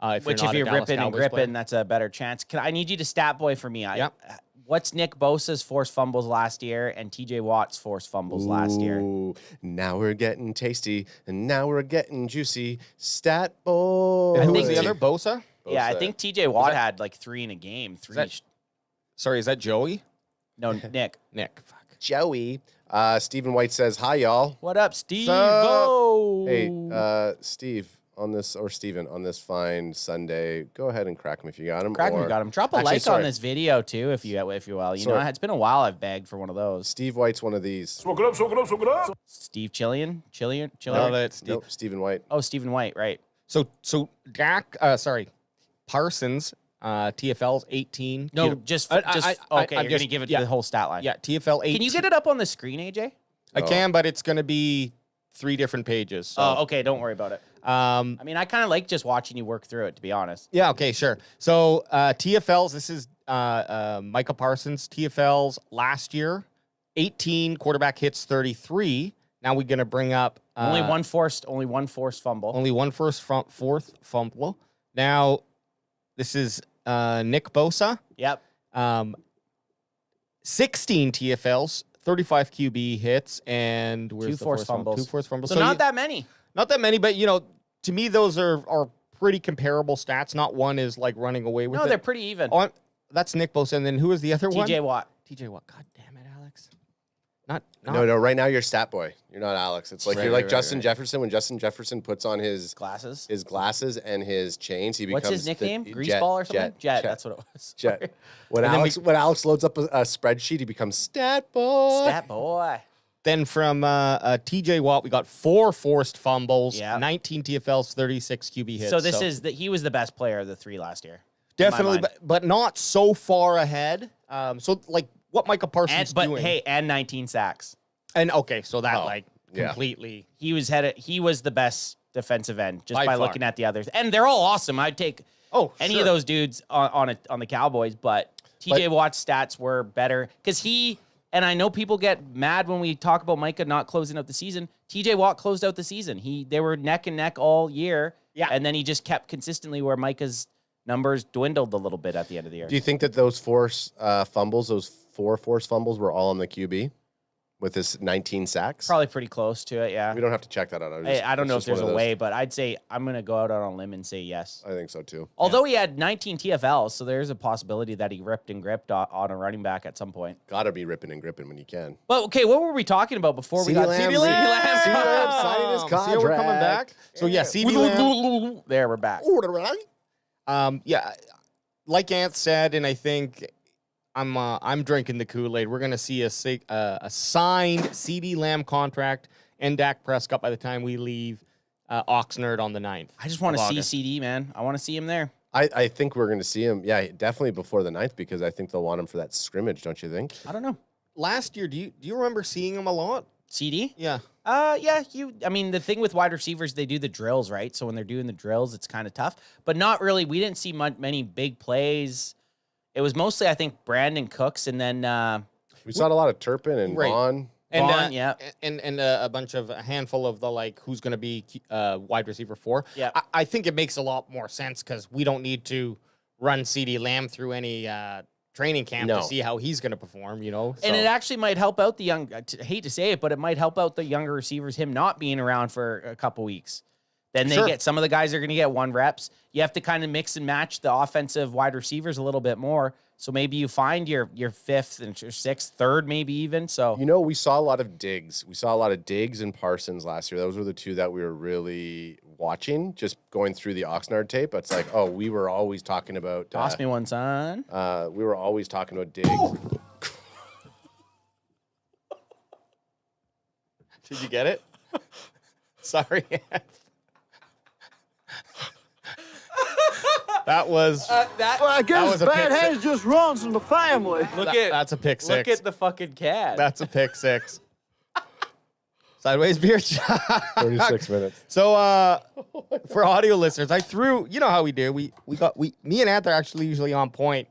If you're ripping and gripping, player. that's a better chance. I need you to stat boy for me. What's Nick Bosa's forced fumbles last year and TJ Watt's forced fumbles last year? Now we're getting tasty, and now we're getting juicy. Stat boy. And who was the other? Bosa? Yeah, I think TJ Watt had like 3 in a game. Sorry, is that Joey? No, Nick. Nick. Fuck. Joey. Stephen White says, hi, y'all. What up, Steve? Hey, Steve. On this, or Steven, on this fine Sunday, go ahead and crack him if you got him. Crack him if you got him. Drop a like on this video too, if you will. You know, it's been a while I've begged for one of those. Steve White's one of these. Smoke it up, smoke it up, smoke it up. Steve Chillian. No, that's Steve. Nope, Stephen White. Oh, Stephen White, right. So Dak, Parsons, TFL's 18. No, okay, you're going to give it the whole stat line. Yeah, TFL 18. Can you get it up on the screen, AJ? I can, but it's going to be 3 different pages. So. Oh, okay, don't worry about it. I mean, I kind of like just watching you work through it, to be honest. Yeah, okay, sure. So TFLs, this is Micah Parsons. TFLs last year, 18 quarterback hits, 33. Now we're going to bring up only one forced fumble. Only one fourth fumble. Now this is Nick Bosa. Yep. 16 TFLs, 35 QB hits, and 2 forced fumbles. 2 forced fumbles. So not that many. Not that many, but to me those are pretty comparable stats. Not one is like running away with it. No, they're pretty even. That's Nick Bosa, and then who is the other one? TJ Watt. TJ Watt. God damn it, Alex. Not. No. Right now you're stat boy. You're not Alex. It's like you're like Justin Jefferson. When Justin Jefferson puts on his glasses and his chains, he becomes. What's his nickname? Greaseball or something? Jet. That's what it was. Jet. When Alex loads up a spreadsheet, he becomes stat boy. Stat boy. Then from TJ Watt, we got 4 forced fumbles, 19 TFLs, 36 QB hits. So he was the best player of the 3 last year. Definitely, but not so far ahead. So like what Micah Parsons doing. And 19 sacks. And okay, so that completely. He was the best defensive end just by looking at the others. And they're all awesome. I'd take any of those dudes on the Cowboys, but TJ Watt's stats were better because and I know people get mad when we talk about Micah not closing out the season. TJ Watt closed out the season. They were neck and neck all year. Yeah. And then he just kept consistently where Micah's numbers dwindled a little bit at the end of the year. Do you think that those 4 forced fumbles were all on the QB? with his 19 sacks? Probably pretty close to it, yeah. We don't have to check that out. I don't know if there's a way, but I'd say I'm going to go out on a limb and say yes. I think so too. Although he had 19 TFLs, so there's a possibility that he ripped and gripped on a running back at some point. Gotta be ripping and gripping when you can. But okay, what were we talking about before we got CeeDee Lamb? CeeDee Lamb signing his contract. See how we're coming back? So yeah, CeeDee Lamb. There, we're back. Yeah, like Ant said, and I think I'm drinking the Kool-Aid. We're gonna see a signed CeeDee Lamb contract and Dak Prescott by the time we leave Oxnard on the 9th. I just want to see CD, man. I want to see him there. I think we're going to see him, yeah, definitely before the 9th, because I think they'll want him for that scrimmage, don't you think? I don't know. Last year, do you remember seeing him a lot? CD? Yeah. Yeah. I mean, the thing with wide receivers, they do the drills, right? So when they're doing the drills, it's kind of tough, but not really. We didn't see many big plays. It was mostly, I think, Brandon Cooks, and then we saw a lot of Turpin and Vaughn. And yeah, and a handful of the who's going to be wide receiver 4. Yeah, I think it makes a lot more sense because we don't need to run CeeDee Lamb through any training camp to see how he's going to perform. You know, and it actually might help out the young. I hate to say it, but it might help out the younger receivers. Him not being around for a couple weeks. Then they get some of the guys are going to get 1 reps. You have to kind of mix and match the offensive wide receivers a little bit more. So maybe you find your 5th and your 6th, 3rd, maybe even. So we saw a lot of Diggs. We saw a lot of Diggs and Parsons last year. Those were the 2 that we were really watching. Just going through the Oxnard tape, it's like, oh, we were always talking about. Toss me one, son. We were always talking about Diggs. Did you get it? Sorry. That was. Well, I guess bad hands just runs in the family. That's a pick 6. Look at the fucking cat. That's a pick 6. Sideways beer shot. 36 minutes. So for audio listeners, I threw. You know how we do. Me and Ant are actually usually on point.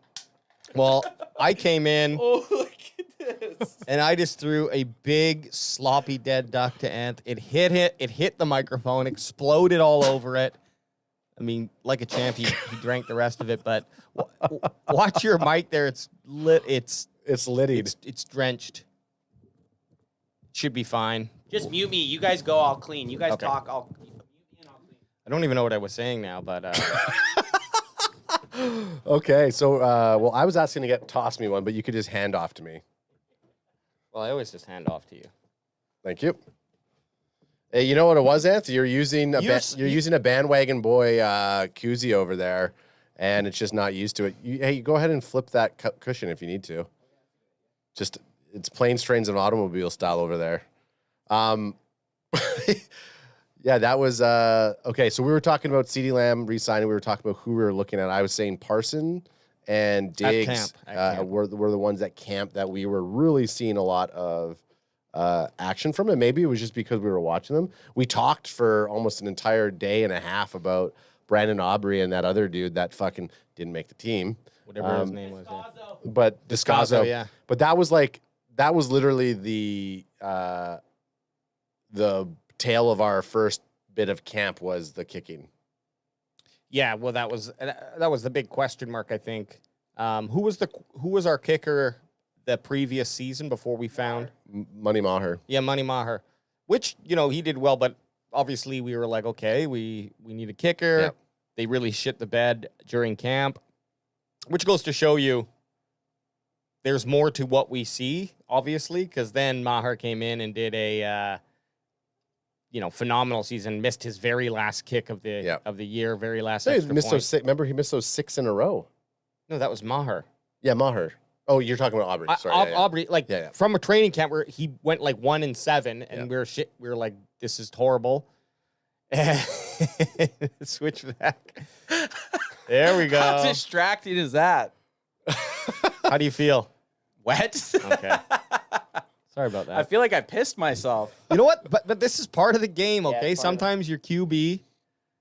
Well, I came in. Oh, look at this. And I just threw a big sloppy dead duck to Ant. It hit the microphone, exploded all over it. I mean, like a champ, he drank the rest of it. But watch your mic there. It's lit. It's littied. It's drenched. Should be fine. Just mute me. You guys go. I'll clean. You guys talk. I'll mute me and I'll clean. I don't even know what I was saying now, but. Okay, so well, I was asking to toss me one, but you could just hand off to me. Well, I always just hand off to you. Thank you. Hey, you know what it was, Anthony? You're using a bandwagon boy koozie over there, and it's just not used to it. Hey, go ahead and flip that cushion if you need to. Just it's planes, trains, and automobile style over there. Yeah, that was okay. So we were talking about CeeDee Lamb re-signing. We were talking about who we were looking at. I was saying Parson and Diggs were the ones at camp that we were really seeing a lot of action from, and maybe it was just because we were watching them. We talked for almost an entire day and a half about Brandon Aubrey and that other dude that fucking didn't make the team. Whatever his name was. Yeah. But Descaso, yeah. But that was literally the tail of our first bit of camp was the kicking. Yeah, well, that was the big question mark, I think. Who was our kicker the previous season before we found Money Maher? Yeah, Money Maher, which he did well, but obviously we were like, okay, we need a kicker. Yep. They really shit the bed during camp, which goes to show you there's more to what we see, obviously, because then Maher came in and did a phenomenal season. Missed his very last kick of the year, very last. He missed those 6. Remember, he missed those 6 in a row. No, that was Maher. Yeah, Maher. Oh, you're talking about Aubrey. Sorry, Aubrey. From a training camp where he went 1-7, and we were like, this is horrible. Switch back. There we go. How distracting is that? How do you feel? Wet. Okay. Sorry about that. I feel like I pissed myself. You know what? But this is part of the game, okay? Sometimes your QB.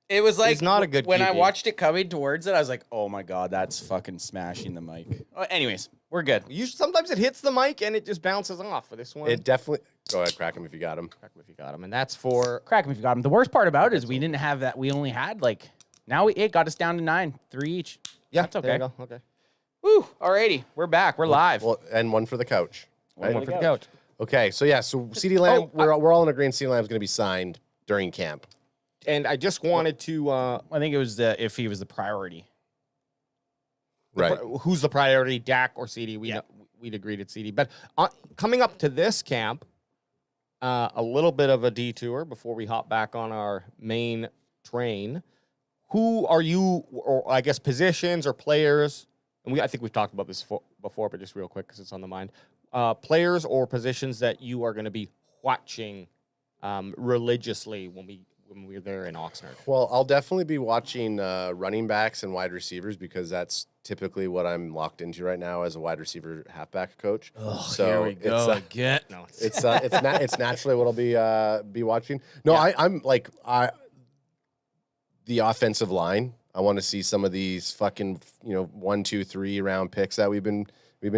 It was like not a good when QB. I watched it coming towards it, I was like, "Oh my god, that's fucking smashing the mic." Anyways, we're good. Sometimes it hits the mic and it just bounces off. For this one, it definitely. Go ahead, crack him if you got him. Crack him if you got him, and that's for crack him if you got him. The worst part about it is we didn't have that. We only had it got us down to 9, 3 each. Yeah, that's okay. There you go. Okay. Woo! Alrighty, we're back. We're live. Well, and one for the couch. One for the couch. Okay, so CeeDee Lamb, we're all in agreement CeeDee Lamb's going to be signed during camp. And I just wanted to. I think it was if he was the priority. Right. Who's the priority, Dak or CeeDee? We'd agreed it's CeeDee. But coming up to this camp, a little bit of a detour before we hop back on our main train. Who are you, or I guess positions or players? And I think we've talked about this before, but just real quick because it's on the mind. Players or positions that you are going to be watching religiously when we're there in Oxnard. Well, I'll definitely be watching running backs and wide receivers because that's typically what I'm locked into right now as a wide receiver halfback coach. Oh, so here we go again. No, it's naturally what I'll be watching. No, yeah. I'm like the offensive line. I want to see some of these fucking 1, 2, 3 round picks that we've been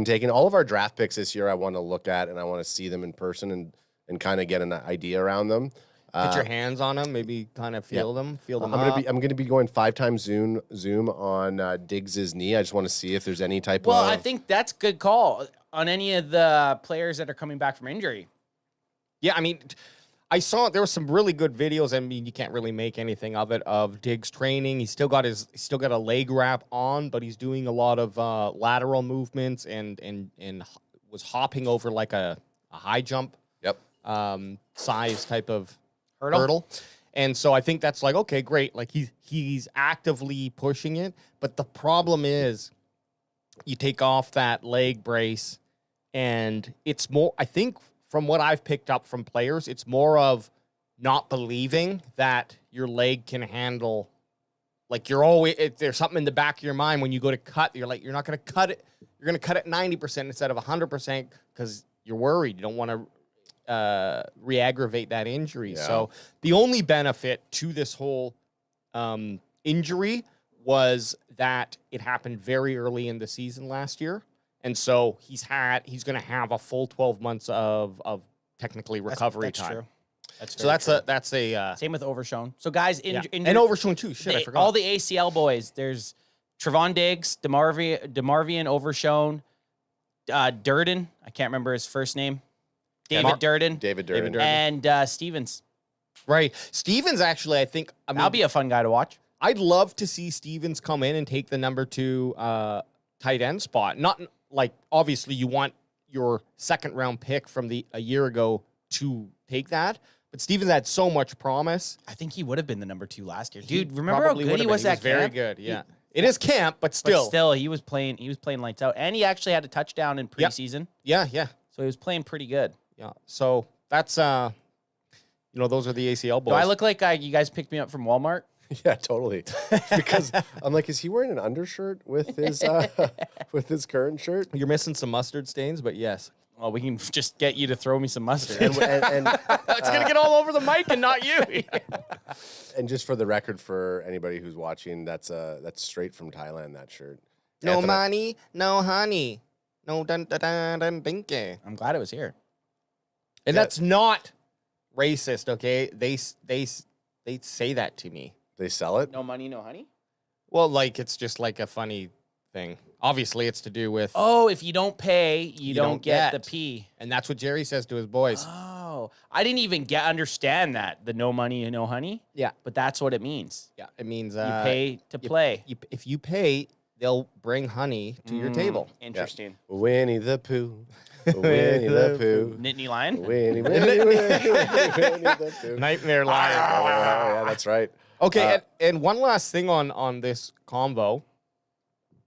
taking. All of our draft picks this year, I want to look at and I want to see them in person and kind of get an idea around them. Put your hands on them, maybe kind of feel them I'm gonna be going 5 times zoom on Diggs's knee. I just want to see if there's any type of. Well, I think that's a good call on any of the players that are coming back from injury. Yeah, I mean, I saw there were some really good videos. I mean, you can't really make anything of it of Diggs training. He's still got a leg wrap on, but he's doing a lot of lateral movements and was hopping over like a high jump. Yep. Size type of hurdle. And so I think that's like, okay, great. Like he's actively pushing it. But the problem is you take off that leg brace and it's more, I think from what I've picked up from players, it's more of not believing that your leg can handle, like there's something in the back of your mind when you go to cut, you're like, you're not going to cut it. You're going to cut it 90% instead of 100% because you're worried. You don't want to re-aggravate that injury. Yeah. So the only benefit to this whole injury was that it happened very early in the season last year. And so he's going to have a full 12 months of technically recovery time. True. That's that's a same with Overshown. So guys, and Overshown too. Shit, I forgot. All the ACL boys. There's Trevon Diggs, DeMarvian Overshown, Durden. I can't remember his first name. David Durden. And Stevens. Right. Stevens, actually, I think... that'll be a fun guy to watch. I'd love to see Stevens come in and take the number 2 tight end spot. Not like, obviously, you want your second-round pick from a year ago to take that. But Stevens had so much promise. I think he would have been the number 2 last year. Dude, remember how good he was at camp? Very good, yeah. It is camp, but still. But still, he was playing lights out. And he actually had a touchdown in preseason. Yeah. So he was playing pretty good. Yeah, so that's those are the ACL boys. Do I look like you guys picked me up from Walmart? Yeah, totally. Because I'm like, is he wearing an undershirt with his with his current shirt? You're missing some mustard stains, but yes. Well, we can just get you to throw me some mustard. and it's gonna get all over the mic and not you. And just for the record, for anybody who's watching, that's straight from Thailand. That shirt. No money, no honey, no dun dun dun dun dinky. I'm glad it was here. And that's not racist, okay? They say that to me. They sell it? No money, no honey? Well, like, it's just like a funny thing. Obviously, it's to do with... Oh, if you don't pay, you don't get the P. And that's what Jerry says to his boys. Oh, I didn't even understand that. The no money and no honey? Yeah. But that's what it means. Yeah, it means... you pay to play. If you pay, they'll bring honey to your table. Interesting. Yeah. Winnie the Pooh. Winnie the Pooh. Nittany Lion? Winnie the Pooh. Nightmare Lion. Yeah, that's right. Okay, and one last thing on this convo,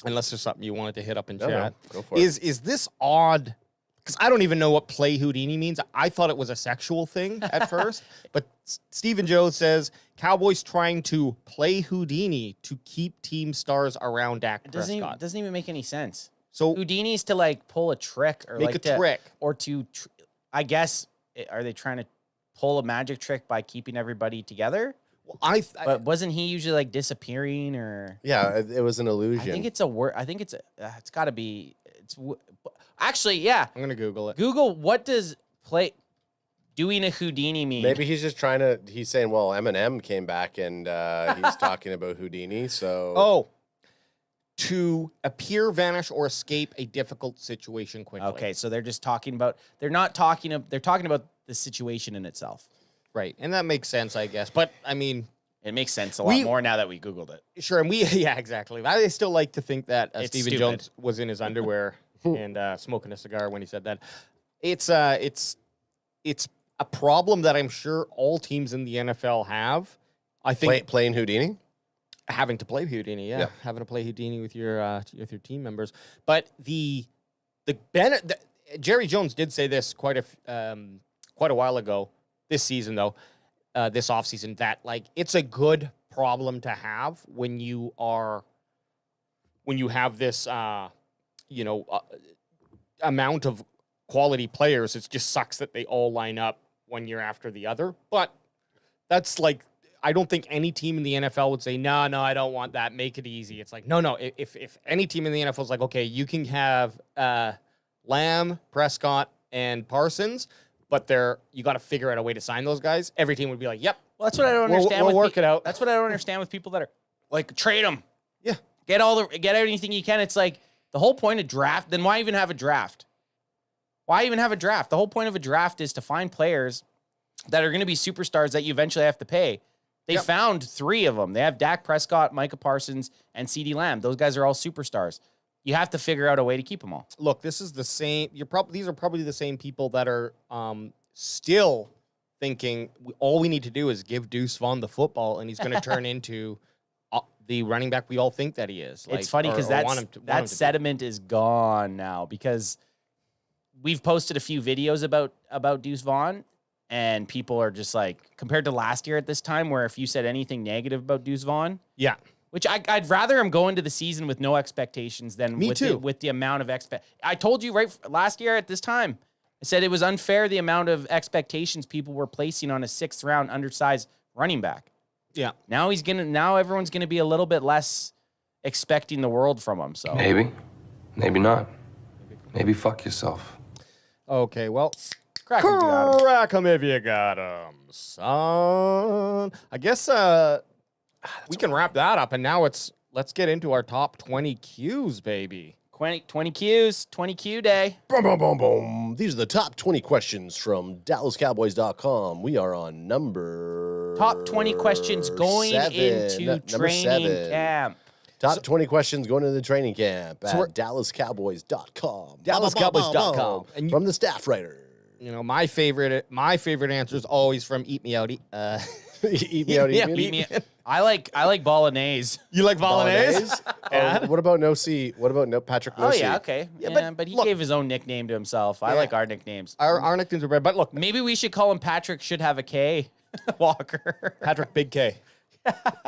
unless there's something you wanted to hit up in chat, no, go for it. Is this odd? Because I don't even know what play Houdini means. I thought it was a sexual thing at first, but Stephen Joe says Cowboys trying to play Houdini to keep team stars around Dak Prescott. It doesn't even make any sense. So Houdini's to like pull a trick or make a trick or to, I guess, are they trying to pull a magic trick by keeping everybody together? Well, but wasn't he usually like disappearing or? Yeah, it was an illusion. I think it's a word. I think it's got to be. Actually, yeah. I'm gonna Google it. Google what does doing a Houdini mean? Maybe he's just trying to. He's saying, well, Eminem came back and he's talking about Houdini. So to appear, vanish, or escape a difficult situation quickly. Okay, so they're just talking about, they're talking about the situation in itself. Right, and that makes sense, I guess. But, I mean... It makes sense a lot more now that we Googled it. Sure, and yeah, exactly. I still like to think that Stephen stupid. Jones was in his underwear and smoking a cigar when he said that. It's a problem that I'm sure all teams in the NFL have. I think playing Houdini, having to play Houdini, having to play Houdini with your team members. But Jerry Jones did say this quite a while ago this season, though. This offseason, that like it's a good problem to have when you have this amount of quality players. It just sucks that they all line up one year after the other. But that's like, I don't think any team in the NFL would say, no, I don't want that. Make it easy. It's like, no. If any team in the NFL is like, okay, you can have Lamb, Prescott, and Parsons, but you got to figure out a way to sign those guys. Every team would be like, yep. Well, that's what I don't understand. We'll work it out. That's what I don't understand with people that are like, trade them. Yeah. Get anything you can. It's like the whole point of draft. Then why even have a draft? Why even have a draft? The whole point of a draft is to find players that are going to be superstars that you eventually have to pay. They found 3 of them. They have Dak Prescott, Micah Parsons, and CeeDee Lamb. Those guys are all superstars. You have to figure out a way to keep them all. Look, this is the same. These are probably the same people that are still thinking all we need to do is give Deuce Vaughn the football, and he's going to turn into the running back we all think that he is. It's funny because that sediment is gone now, because we've posted a few videos about Deuce Vaughn, and people are just like, compared to last year at this time, where if you said anything negative about Deuce Vaughn, yeah. Which I'd rather him go into the season with no expectations than with the amount of I told you right last year at this time, I said it was unfair the amount of expectations people were placing on a 6th round undersized running back. Yeah. Now everyone's gonna be a little bit less expecting the world from him. So maybe not. Maybe fuck yourself. Okay, well, crack 'em if you got 'em, son. I guess we can wrap that up, and now let's get into our top 20 Qs, baby. 20 Qs, 20 Q day. Boom, boom, boom, boom. These are the top 20 questions from DallasCowboys.com. We are on number top 20 questions going into training camp. Top 20 questions going into the training camp at DallasCowboys.com. DallasCowboys.com. And from the staff writer. You know, my favorite answer is always from Eat Me Out. Eat Me Out. Eat Me. I like bolognese. You like bolognese? Oh, what about What about no Patrick No? Oh yeah, okay. Yeah, but he gave his own nickname to himself. I like our nicknames. Our nicknames are bad, but look, maybe we should call him Patrick Should Have a K Walker. Patrick Big K.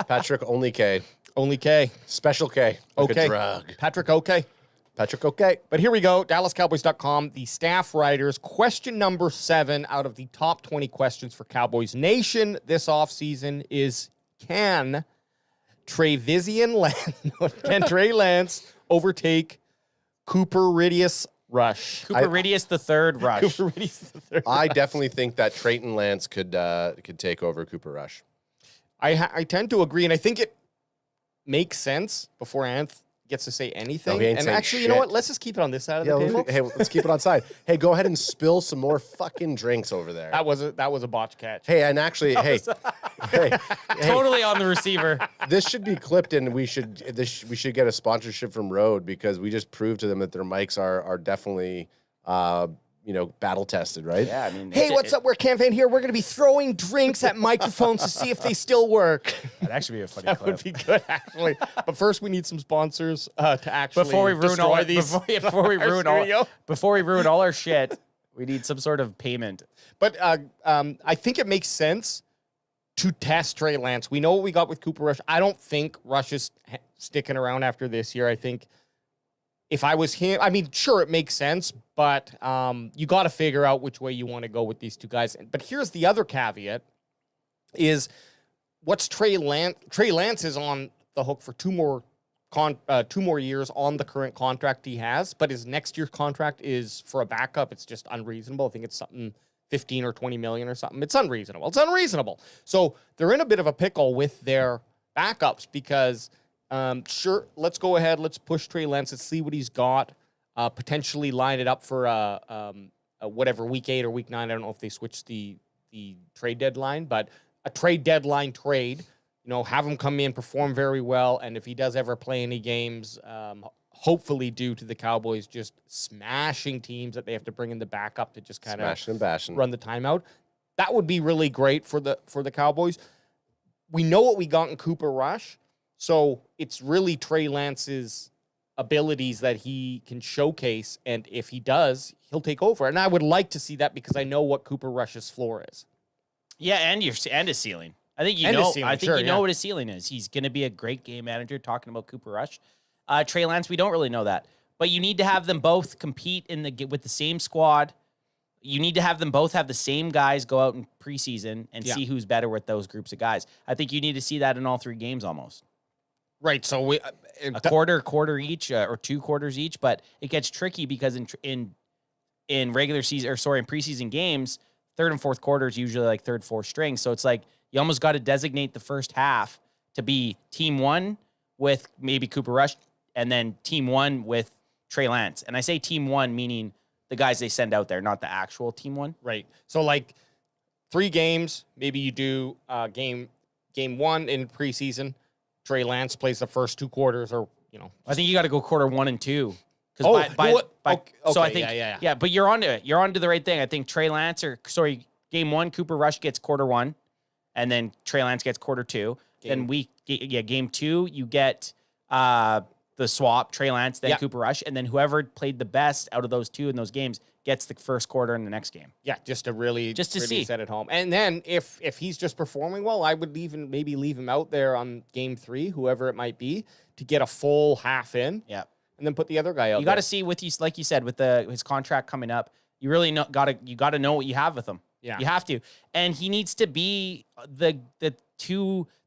Patrick Only K. Only K. Special K. Like okay. A drug. Patrick OK. Patrick OK. But here we go. DallasCowboys.com. The staff writers. Question number 7 out of the top 20 questions for Cowboys Nation this offseason is, can Trey Lance overtake Cooper Ridius Rush? Cooper Ridius the third Rush. Cooper Ridius the third. I definitely think that Trayton Lance could take over Cooper Rush. I tend to agree, and I think it makes sense before Anth gets to say anything. No, and actually, you know what? Let's just keep it on this side of the table. Hey, let's keep it on side. Hey, go ahead and spill some more fucking drinks over there. That was a botch catch. Hey, and actually, totally on the receiver. This should be clipped, and we should get a sponsorship from Rode, because we just proved to them that their mics are definitely battle tested, right? Yeah, I mean, hey, what's up? We're CanFan here. We're going to be throwing drinks at microphones to see if they still work. That'd actually be a funny That clip. would be good, actually. But first, we need some sponsors to actually before we ruin all our shit. We need some sort of payment. But I think it makes sense to test Trey Lance. We know what we got with Cooper Rush. I don't think Rush is sticking around after this year. I think if I was him, I mean, sure, it makes sense, but you got to figure out which way you want to go with these two guys. But here's the other caveat: is what's Trey Lance? Trey Lance is on the hook for 2 more years on the current contract he has, but his next year's contract is for a backup. It's just unreasonable. I think it's something 15 or 20 million or something. It's unreasonable. So they're in a bit of a pickle with their backups, because Sure, let's go ahead. Let's push Trey Lance. Let's see what he's got. Potentially line it up for whatever week 8 or week 9. I don't know if they switched the trade deadline, but a trade deadline trade. Have him come in, perform very well, and if he does ever play any games, hopefully due to the Cowboys just smashing teams that they have to bring in the backup to just kind of run the timeout. That would be really great for the Cowboys. We know what we got in Cooper Rush, so it's really Trey Lance's abilities that he can showcase, and if he does, he'll take over. And I would like to see that because I know what Cooper Rush's floor is. Yeah, and his ceiling. I think you know what his ceiling is. He's going to be a great game manager. Talking about Cooper Rush, Trey Lance, we don't really know that, but you need to have them both compete with the same squad. You need to have them both have the same guys go out in preseason and see who's better with those groups of guys. I think you need to see that in all 3 games almost. Right. So we a quarter each or 2 quarters each, but it gets tricky because in regular season in preseason games, 3rd and 4th quarter is usually like 3rd, 4th string. So it's like you almost got to designate the first half to be team 1 with maybe Cooper Rush and then team 1 with Trey Lance. And I say team 1 meaning the guys they send out there, not the actual team 1. Right. So like 3 games, maybe you do game 1 in preseason. Trey Lance plays the first 2 quarters, or I think you got to go quarter 1 and 2. So I think but you're onto it. You're onto the right thing. I think Trey Lance game 1, Cooper Rush gets quarter 1, and then Trey Lance gets quarter 2. Then game 2 you get the swap, Trey Lance, then Cooper Rush, and then whoever played the best out of those 2 in those games gets the first quarter in the next game. Yeah, just to see set it home. And then if he's just performing well, I would maybe leave him out there on game 3, whoever it might be, to get a full half in. Yeah. And then put the other guy out. You got to see with like you said, with his contract coming up, you really got to know what you have with him. Yeah. You have to. And he needs to be the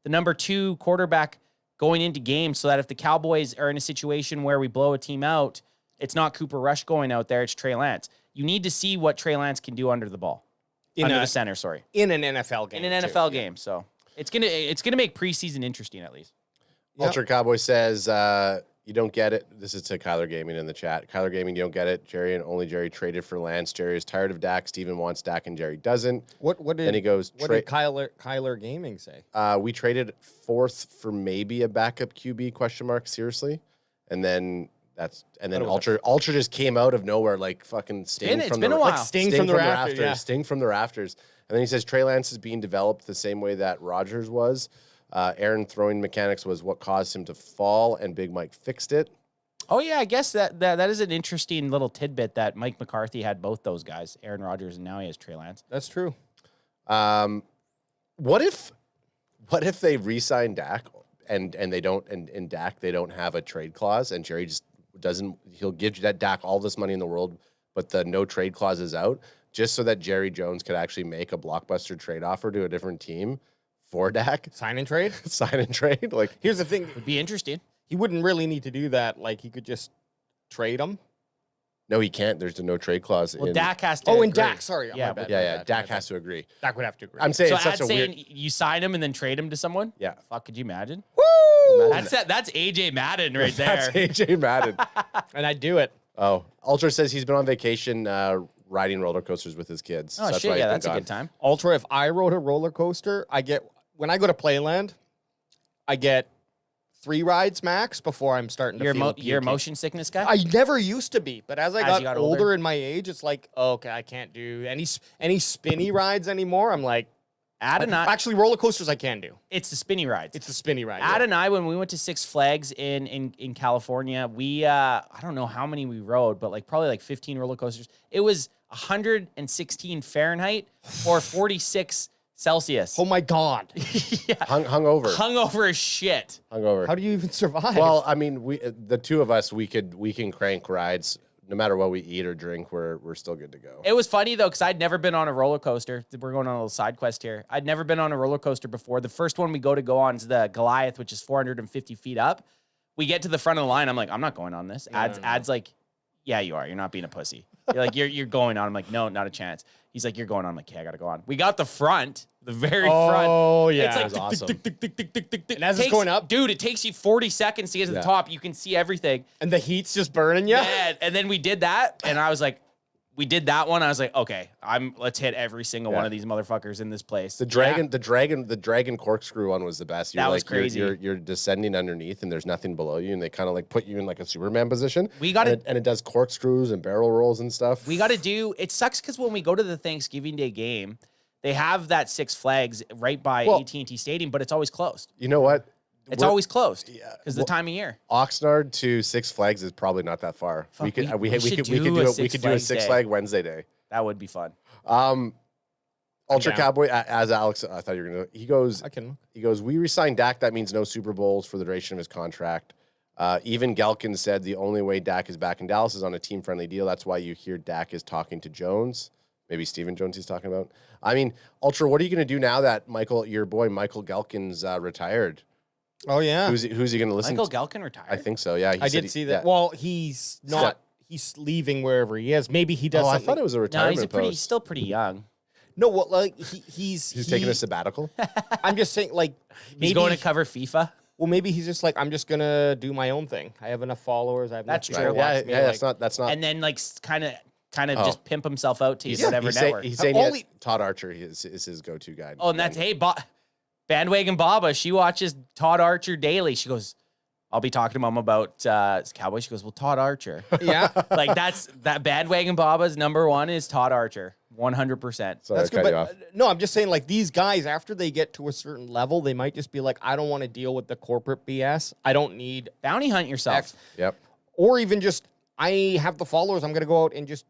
number 2 quarterback going into games so that if the Cowboys are in a situation where we blow a team out, it's not Cooper Rush going out there, it's Trey Lance. You need to see what Trey Lance can do under the ball. Under the center, sorry. In an NFL game. In an NFL game. So it's gonna make preseason interesting at least. Ultra Cowboy says, you don't get it. This is to Kyler Gaming in the chat. Kyler Gaming, you don't get it. Jerry and only Jerry traded for Lance. Jerry is tired of Dak. Steven wants Dak and Jerry doesn't. What did, then he goes, what did Kyler Gaming say? We traded 4th for maybe a backup QB ? Seriously. And then Ultra just came out of nowhere like fucking Sting from the rafters. Yeah. Sting from the rafters. And then he says Trey Lance is being developed the same way that Rodgers was. Aaron throwing mechanics was what caused him to fall, and Big Mike fixed it. Oh yeah, I guess that is an interesting little tidbit that Mike McCarthy had both those guys, Aaron Rodgers, and now he has Trey Lance. That's true. What if they re-sign Dak and they don't and Dak they don't have a trade clause and Jerry just doesn't, he'll give that Dak all this money in the world, but the no trade clause is out, just so that Jerry Jones could actually make a blockbuster trade offer to a different team for Dak. Sign and trade? Sign and trade. Like, here's the thing. Would be interesting. He wouldn't really need to do that. Like, he could just trade him. No, he can't. There's a no trade clause. Well, Dak has to. Oh, agree. and Dak. Sorry. Yeah, my bad, yeah. Dak has to agree. Dak would have to agree. I'm saying so it's such a saying weird. You sign him and then trade him to someone. Yeah. Fuck, could you imagine? Woo! That's AJ Madden right there. That's AJ Madden. And I'd do it. Oh, Ultra says he's been on vacation riding roller coasters with his kids. Oh, so shit, yeah, that's a good time. Ultra, if I rode a roller coaster, when I go to Playland, I get 3 rides max before I'm starting to feel you're a motion sickness guy? I never used to be, but as I got older in my age, it's like, okay, I can't do any spinny rides anymore. I'm like, actually, roller coasters I can do. It's the spinny rides. It's the spinny ride. Ad and I, when we went to Six Flags in California, we I don't know how many we rode, but probably 15 roller coasters. It was 116 Fahrenheit or 46 Celsius. Oh my God. Yeah. Hung over. Hung over as shit. Hung over. How do you even survive? Well, I mean, the two of us, we can crank rides. No matter what we eat or drink, we're still good to go. It was funny, though, because I'd never been on a roller coaster. We're going on a little side quest here. I'd never been on a roller coaster before. The first one we go on is the Goliath, which is 450 feet up. We get to the front of the line. I'm like, I'm not going on this. Ad's like, yeah, you are. You're not being a pussy. You're like, you're going on. I'm like, no, not a chance. He's like, you're going on. I'm like, okay, I got to go on. We got the front, the very front. Oh, yeah. It's like, That was awesome. And as it's going up, dude, it takes you 40 seconds to get to the top. You can see everything. And the heat's just burning you. Yeah. And then we did that. And I was like, we did that one. I was like, okay, let's hit every single one of these motherfuckers in this place. The dragon corkscrew one was the best. That was crazy. You're descending underneath, and there's nothing below you, and they kind of like put you in like a Superman position. We got and it does corkscrews and barrel rolls and stuff. We got to do. It sucks because when we go to the Thanksgiving Day game, they have that Six Flags right by AT&T Stadium, but it's always closed. You know what? It's always closed. Yeah, because the time of year. Oxnard to Six Flags is probably not that far. Fuck, we could we should do a Six Flag Wednesday day. That would be fun. Ultra Cowboy, as Alex, I thought you were gonna. He goes. He goes. We re-signed Dak. That means no Super Bowls for the duration of his contract. Even Galkin said the only way Dak is back in Dallas is on a team-friendly deal. That's why you hear Dak is talking to Jones. Maybe Stephen Jones he's talking about. I mean, Ultra, what are you going to do now that your boy Michael Galkin's retired? Oh yeah, who's he going to listen? Michael to? Galkin retired. I think so. Yeah, I did see that. Yeah. Well, he's not. He's leaving wherever he is. Maybe he does. I thought it was a retirement post. He's still pretty young. No, well, like he's taking a sabbatical. I'm just saying, like he's going to cover FIFA. Well, maybe he's just like, I'm just gonna do my own thing. I have enough followers. I have that's true. Yeah, that's not. And then like kind of just pimp himself out to whatever network. He's saying Todd Archer is his go-to guy. Oh, and that's Bandwagon Baba. She watches Todd Archer daily. She goes, I'll be talking to Mom about Cowboys. She goes, well, Todd Archer. Yeah. Like that Bandwagon Baba's number one is Todd Archer. 100%. That's good. But no, I'm just saying, like, these guys, after they get to a certain level, they might just be like, I don't want to deal with the corporate BS. I don't need bounty hunt yourself. Yep. Or even just, I have the followers. I'm going to go out and just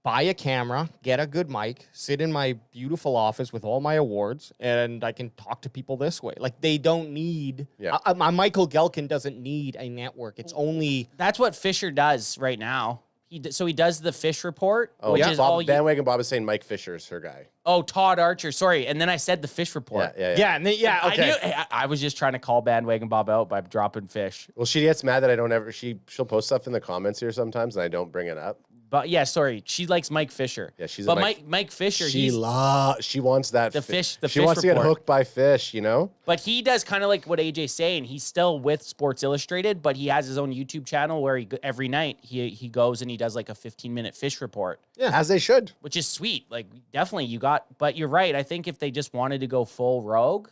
buy a camera, get a good mic, sit in my beautiful office with all my awards, and I can talk to people this way. Like, they don't need, Michael Galkin doesn't need a network. It's only. That's what Fisher does right now. So he does the Fish Report, which is Bandwagon Bob is saying Mike Fisher's her guy. Oh, Todd Archer. Sorry. And then I said the Fish Report. Yeah. Okay. I was just trying to call Bandwagon Bob out by dropping Fish. Well, she gets mad that I don't ever. She'll post stuff in the comments here sometimes, and I don't bring it up. But yeah, sorry, she likes Mike Fisher. Yeah, she's. But Mike Fisher, she wants that. The fish. She wants to get hooked by fish, you know. But he does kind of like what AJ's saying. He's still with Sports Illustrated, but he has his own YouTube channel where every night he goes and he does like a 15-minute fish report. Yeah, as they should. Which is sweet. Like definitely but you're right. I think if they just wanted to go full rogue,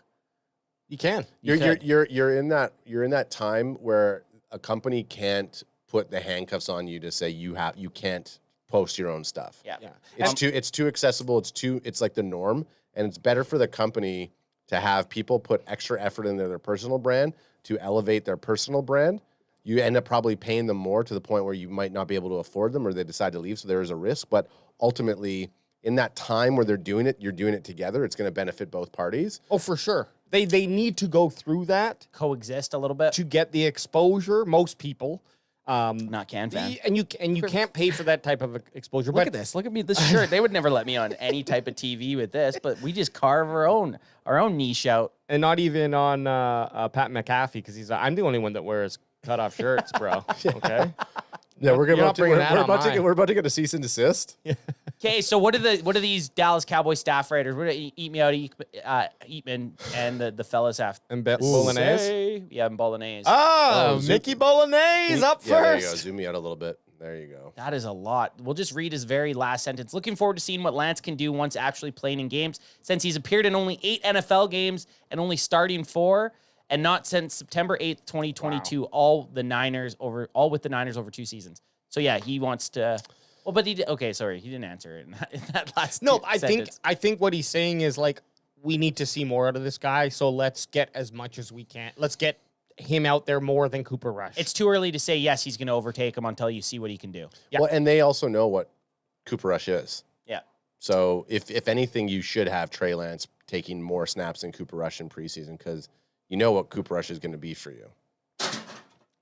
you can. You're in that time where a company can't put the handcuffs on you to say you can't post your own stuff. Yeah. It's too accessible. It's like the norm, and it's better for the company to have people put extra effort into their personal brand to elevate their personal brand. You end up probably paying them more to the point where you might not be able to afford them or they decide to leave, so there is a risk. But ultimately, in that time where they're doing it, you're doing it together. It's going to benefit both parties. Oh, for sure. They need to go through that. Coexist a little bit. To get the exposure, most people. Not CanFan. And you can't pay for that type of exposure. Look at this. Look at me. This shirt. They would never let me on any type of TV with this, but we just carve our own niche out. And not even on Pat McAfee, because I'm the only one that wears cutoff shirts, bro. Okay. Yeah, we're about to get a cease and desist. Okay, so what do these Dallas Cowboys staff writers? What do Eat Me Out, Eatman, and the fellas have? And Bolognese? Yeah, and Bolognese. Oh, Mickey Bolognese up first. There you go. Zoom me out a little bit. There you go. That is a lot. We'll just read his very last sentence. Looking forward to seeing what Lance can do once actually playing in games, since he's appeared in only 8 NFL games and only starting 4. And not since September 8th, 2022, wow. all with the Niners over 2 seasons. So yeah, he wants to. Well, but he did. Okay, sorry, he didn't answer it in that last. No, sentence. I think what he's saying is like we need to see more out of this guy. So let's get as much as we can. Let's get him out there more than Cooper Rush. It's too early to say yes, he's going to overtake him until you see what he can do. Yeah. Well, and they also know what Cooper Rush is. Yeah. So if anything, you should have Trey Lance taking more snaps than Cooper Rush in preseason because. You know what Cooper Rush is going to be for you.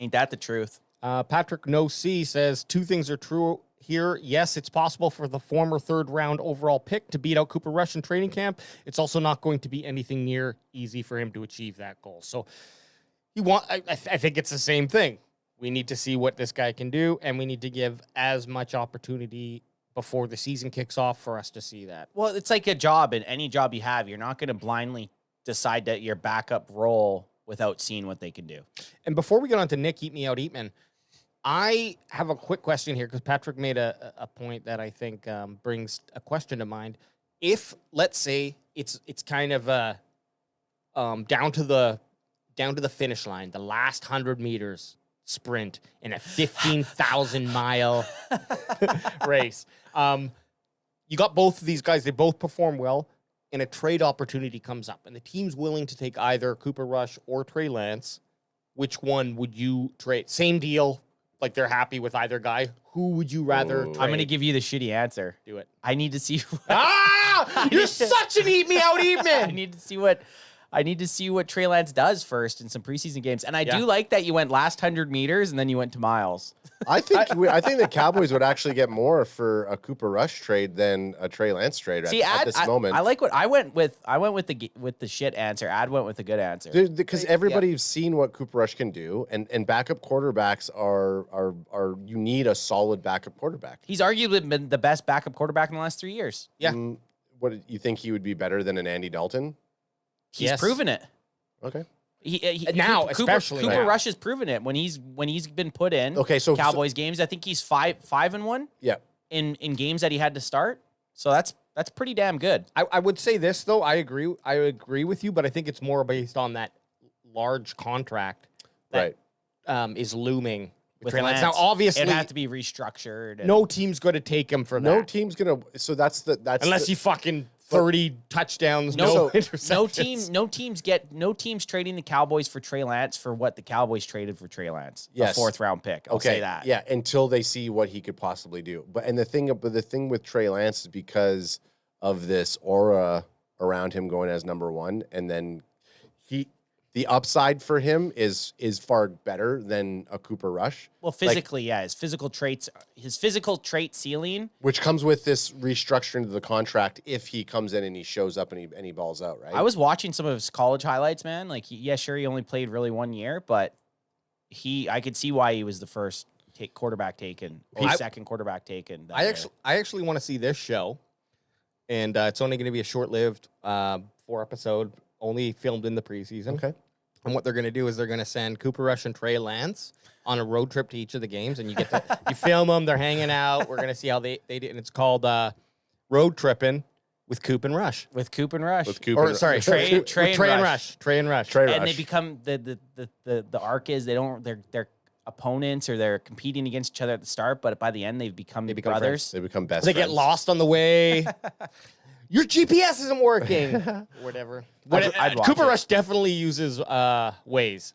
Ain't that the truth? Patrick No C says 2 things are true here. Yes, it's possible for the former 3rd-round overall pick to beat out Cooper Rush in training camp. It's also not going to be anything near easy for him to achieve that goal. So I think it's the same thing. We need to see what this guy can do, and we need to give as much opportunity before the season kicks off for us to see that. Well, it's like a job, and any job you have, you're not going to blindly decide that your backup role without seeing what they can do. And before we get on to Nick, Eat Me Out, Eatman, I have a quick question here because Patrick made a point that I think brings a question to mind. If, let's say, it's kind of down to the finish line, the last 100 meters sprint in a 15,000-mile race. You got both of these guys. They both perform well, and a trade opportunity comes up, and the team's willing to take either Cooper Rush or Trey Lance. Which one would you trade? Same deal, like they're happy with either guy. Who would you rather trade? I'm going to give you the shitty answer. Do it. I need to see. You're such an eat me out eatman. I need to see what Trey Lance does first in some preseason games. And I do like that you went last 100 meters and then you went to miles. I think the Cowboys would actually get more for a Cooper Rush trade than a Trey Lance trade at this moment. I like what I went with the shit answer. Ad went with the good answer. Because everybody's seen what Cooper Rush can do, and backup quarterbacks are you need a solid backup quarterback. He's arguably been the best backup quarterback in the last 3 years. Yeah. What you think he would be better than an Andy Dalton? He's proven it. Okay. Cooper Rush has proven it when he's been put in. Okay, so Cowboys games, I think he's 5-1. Yeah. In games that he had to start, so that's pretty damn good. I would say this though. I agree with you, but I think it's more based on that large contract that is looming with Trey Lance. Now, obviously, it had to be restructured. No team's going to take him for that. No team's going to. So that's unless he fucking 30 touchdowns, no interceptions. No teams trading the Cowboys for Trey Lance for what the Cowboys traded for Trey Lance. Yes. A 4th round pick. I'll say that. Yeah, until they see what he could possibly do. But the thing with Trey Lance is because of this aura around him going as number 1, and then the upside for him is far better than a Cooper Rush. Well, physically, his physical trait ceiling, which comes with this restructuring of the contract if he comes in and he shows up and he balls out, right? I was watching some of his college highlights, man. Like, he only played really 1 year, but I could see why he was the first quarterback taken, or second quarterback taken. I actually want to see this show, and it's only going to be a short-lived 4-episode, only filmed in the preseason. Okay. And what they're going to do is they're going to send Cooper Rush and Trey Lance on a road trip to each of the games, and you get to you film them. They're hanging out. We're going to see how they do, and it's called Road Tripping with Coop and Rush. With Coop and Rush. Trey and Rush. And they become the arc is they're opponents or they're competing against each other at the start, but by the end they become brothers. Friends. They become best. They friends. get lost on the way. Your GPS isn't working. Whatever. Cooper Rush definitely uses Waze.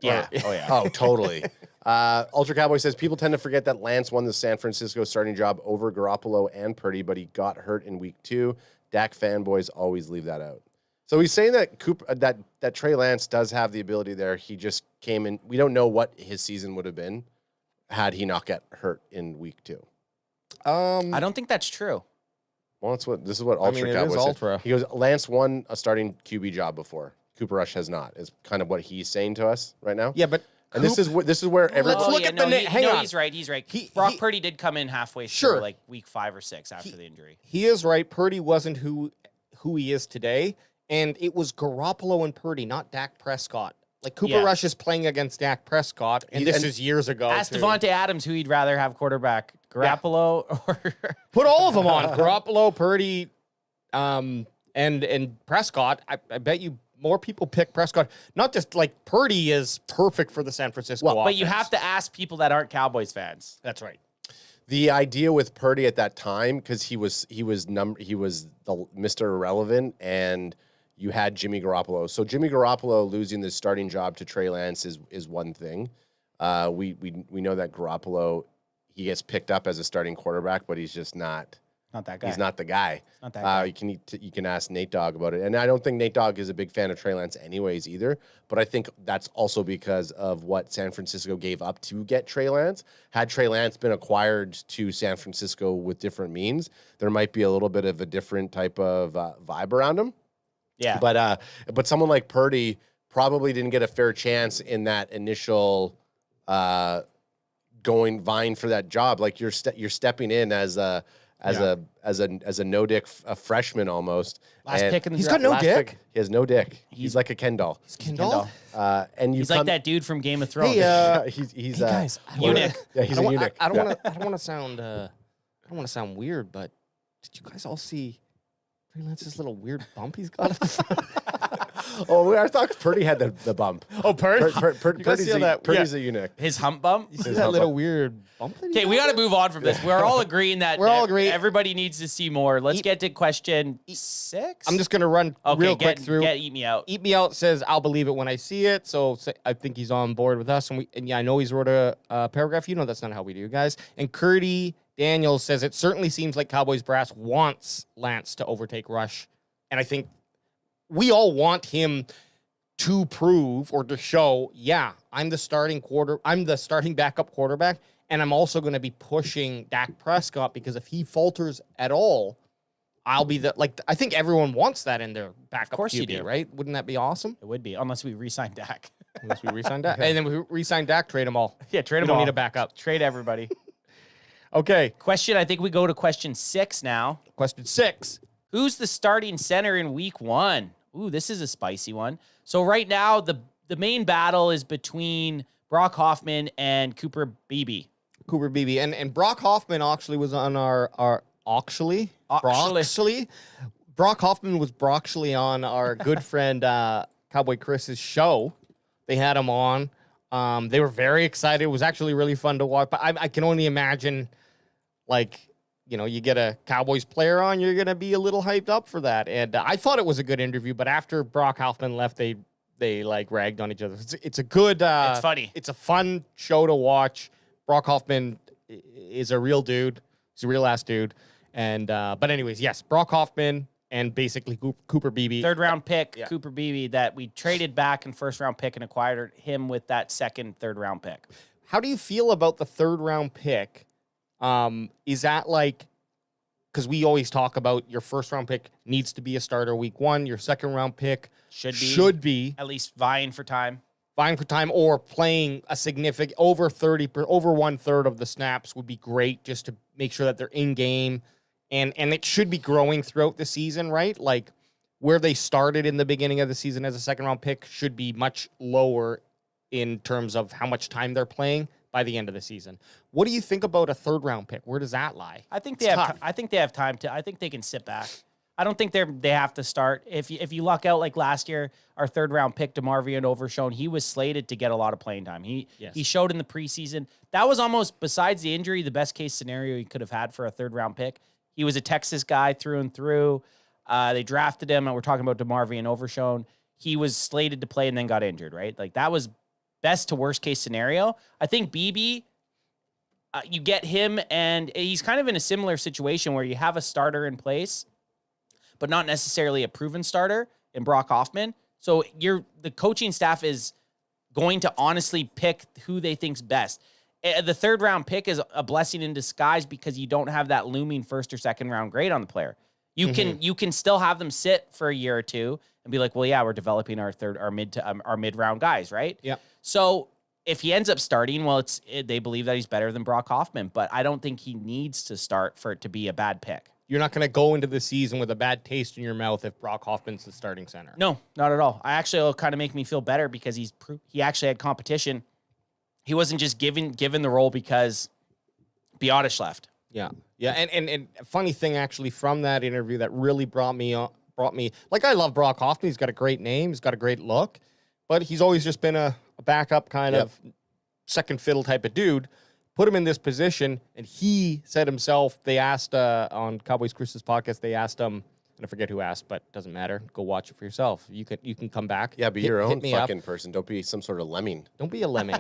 Yeah. Oh, totally. Ultra Cowboy says people tend to forget that Lance won the San Francisco starting job over Garoppolo and Purdy, but he got hurt in week 2. Dak fanboys always leave that out. So he's saying that that Trey Lance does have the ability there. He just came in. We don't know what his season would have been had he not get hurt in week 2. I don't think that's true. Well, this is what Ultra Cowboy said. He goes, Lance won a starting QB job before. Cooper Rush has not. Is kind of what he's saying to us right now. Yeah, but this is where every. Let's look at the name. Hang on. He's right. Brock Purdy did come in halfway through, like week 5 or 6 after the injury. He is right. Purdy wasn't who he is today, and it was Garoppolo and Purdy, not Dak Prescott. Like Cooper Rush is playing against Dak Prescott, and this is years ago. Ask Devontae Adams who he'd rather have quarterback, Garoppolo or put all of them on Garoppolo, Purdy, and Prescott. I bet you more people pick Prescott. Not just like Purdy is perfect for the San Francisco offense. But you have to ask people that aren't Cowboys fans. That's right. The idea with Purdy at that time, because he was the Mr. Irrelevant, and you had Jimmy Garoppolo. So Jimmy Garoppolo losing the starting job to Trey Lance is one thing. We know that Garoppolo, he gets picked up as a starting quarterback, but he's just not that guy. He's not the guy. Not that guy. You can ask Nate Dogg about it, and I don't think Nate Dogg is a big fan of Trey Lance anyways either. But I think that's also because of what San Francisco gave up to get Trey Lance. Had Trey Lance been acquired to San Francisco with different means, there might be a little bit of a different type of vibe around him. Yeah, but someone like Purdy probably didn't get a fair chance in that initial vying for that job. Like you're stepping in as a no dick freshman almost. Last pick in the He's draft. got no dick. He has no dick. He's like a Ken doll. He's Ken doll. And He's like that dude from Game of Thrones. Hey, he's guys, eunuch. Yeah, he's a eunuch. I don't want to sound weird, but did you guys all see Freelance's little weird bump he's got at the front? Oh, I thought Purdy had the bump. Oh, Purdy's Purdy's a eunuch. His hump bump. You see that little weird bump? Okay, we got to move on from this. We're all agreeing that everybody needs to see more. Let's get to question 6. I'm just gonna run real quick through. Eat me out. Eat me out says I'll believe it when I see it. So I think he's on board with us, and yeah, I know he's wrote a paragraph. You know that's not how we do, guys. And Curdy Daniels says it certainly seems like Cowboys brass wants Lance to overtake Rush, and I think we all want him to prove or to show, yeah, I'm the starting backup quarterback, and I'm also going to be pushing Dak Prescott because if he falters at all, I'll be I think everyone wants that in their backup QB, right? Wouldn't that be awesome? It would be, unless we re-sign Dak. Unless we re-sign Dak. And then we re-sign Dak, trade them all. Yeah, trade them all. all. We don't need a backup. Trade everybody. Okay. I think we go to question 6 now. Question 6. Who's the starting center in week 1? Ooh, this is a spicy one. So right now, the main battle is between Brock Hoffman and Cooper Beebe. And Brock Hoffman actually was on our Brock Hoffman was Brockshly on our good friend Cowboy Chris's show. They had him on. They were very excited. It was actually really fun to watch. But I can only imagine, you get a Cowboys player on, you're going to be a little hyped up for that. And I thought it was a good interview, but after Brock Hoffman left, they ragged on each other. It's a good... it's funny. It's a fun show to watch. Brock Hoffman is a real dude. He's a real-ass dude. And but anyways, yes, Brock Hoffman and basically Cooper Beebe. 3rd-round pick, yeah. Cooper Beebe, that we traded back in 1st-round pick and acquired him with that 2nd, 3rd-round pick. How do you feel about the 3rd-round pick? Is that because we always talk about your 1st-round pick needs to be a starter week 1, your 2nd-round pick should be at least vying for time or playing a significant over 1/3 of the snaps would be great just to make sure that they're in game, and it should be growing throughout the season, right? Like where they started in the beginning of the season as a 2nd-round pick should be much lower in terms of how much time they're playing by the end of the season. What do you think about a 3rd-round pick? Where does that lie? I think they have time to. I think they can sit back. I don't think they have to start. If you luck out like last year, our 3rd-round pick, DeMarvion Overshown, he was slated to get a lot of playing time. He showed in the preseason. That was almost, besides the injury, the best case scenario he could have had for a 3rd-round pick. He was a Texas guy through and through. They drafted him, and we're talking about DeMarvion Overshown. He was slated to play and then got injured, right? Like that was best to worst case scenario. I think BB, you get him, and he's kind of in a similar situation where you have a starter in place, but not necessarily a proven starter in Brock Hoffman. So the coaching staff is going to honestly pick who they think's best. The 3rd-round pick is a blessing in disguise because you don't have that looming 1st or 2nd-round grade on the player. You can still have them sit for a year or two and be like, well, yeah, we're developing our mid-round guys, right? Yeah. So if he ends up starting, well, they believe that he's better than Brock Hoffman, but I don't think he needs to start for it to be a bad pick. You're not going to go into the season with a bad taste in your mouth if Brock Hoffman's the starting center. No, not at all. It'll kind of make me feel better because he actually had competition. He wasn't just given the role because Biotish left. Yeah. Yeah. And a funny thing actually from that interview that really brought me, I love Brock Hoffman. He's got a great name. He's got a great look, but he's always just been a backup kind of second fiddle type of dude. Put him in this position, and he said himself, they asked on Cowboys Chris's podcast, they asked him, and I forget who asked, but it doesn't matter. Go watch it for yourself. You can come back. Yeah, be your own fucking person. Don't be some sort of lemming. Don't be a lemming.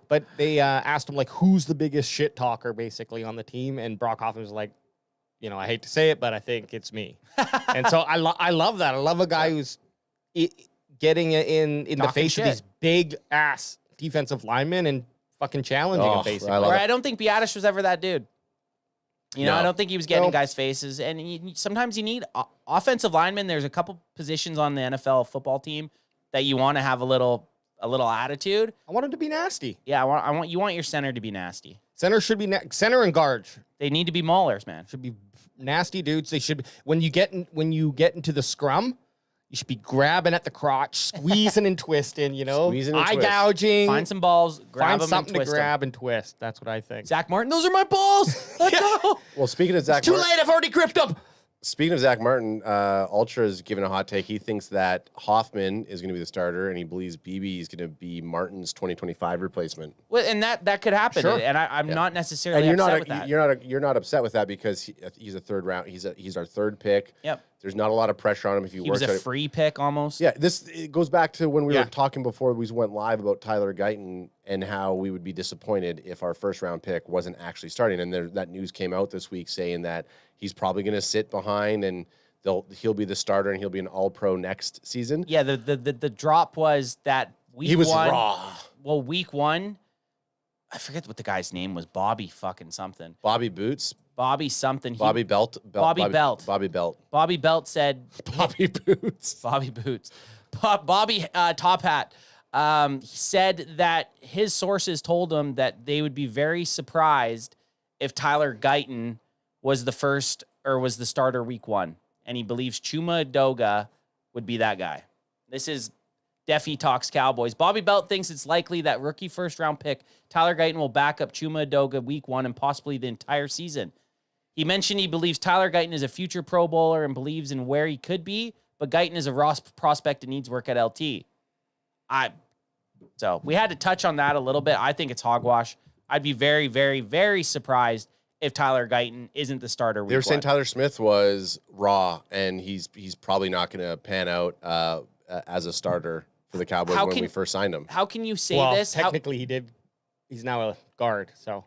But they asked him, who's the biggest shit talker, basically, on the team? And Brock Hoffman was like, I hate to say it, but I think it's me. And so I love that. I love a guy who's getting in the face of these big-ass defensive linemen and fucking challenging him, basically. I don't think Biotish was ever that dude. I don't think he was getting in guys' faces. And sometimes you need offensive linemen. There's a couple positions on the NFL football team that you want to have a little a little attitude. I want him to be nasty. Yeah, you want your center to be nasty. Center should be center and guard. They need to be maulers, man. Should be nasty dudes. They should be, when you get into the scrum, you should be grabbing at the crotch, squeezing and twisting, eye gouging. Find some balls, grab them, something and twist to grab them. and twist. That's what I think. Zach Martin, those are my balls. Let's go. Well, speaking of Zach, It's too late. I've already gripped them. Speaking of Zach Martin, Ultra has given a hot take. He thinks that Hoffman is going to be the starter, and he believes BB is going to be Martin's 2025 replacement. Well, and that could happen. Sure. And I'm not necessarily and upset with that. You're not upset with that because he's a third round. He's our third pick. Yep. There's not a lot of pressure on him if he works. He was a free pick almost. Yeah, it goes back to when we were talking before we went live about Tyler Guyton and how we would be disappointed if our first round pick wasn't actually starting. And that news came out this week saying that he's probably going to sit behind and he'll be the starter and he'll be an All-Pro next season. Yeah, the drop was that week he was one. raw. Well, week one, I forget what the guy's name was. Bobby fucking something. Bobby Boots. Bobby something. Bobby Belt. Bobby Belt. Bobby Belt. Bobby Belt said. Bobby Boots. Bobby Boots. Bobby Top Hat. He said that his sources told him that they would be very surprised if Tyler Guyton was the first or was the starter week one. And he believes Chuma Edoga would be that guy. This is Defy Talks Cowboys. Bobby Belt thinks it's likely that rookie first-round pick Tyler Guyton will back up Chuma Edoga week one and possibly the entire season. He mentioned he believes Tyler Guyton is a future Pro Bowler and believes in where he could be, but Guyton is a raw prospect and needs work at LT. So we had to touch on that a little bit. I think it's hogwash. I'd be very, very, very surprised if Tyler Guyton isn't the starter week They were saying one. Tyler Smith was raw, and he's probably not going to pan out as a starter for the Cowboys when we first signed him. How can you say Well, this? technically he did. He's now a guard, so.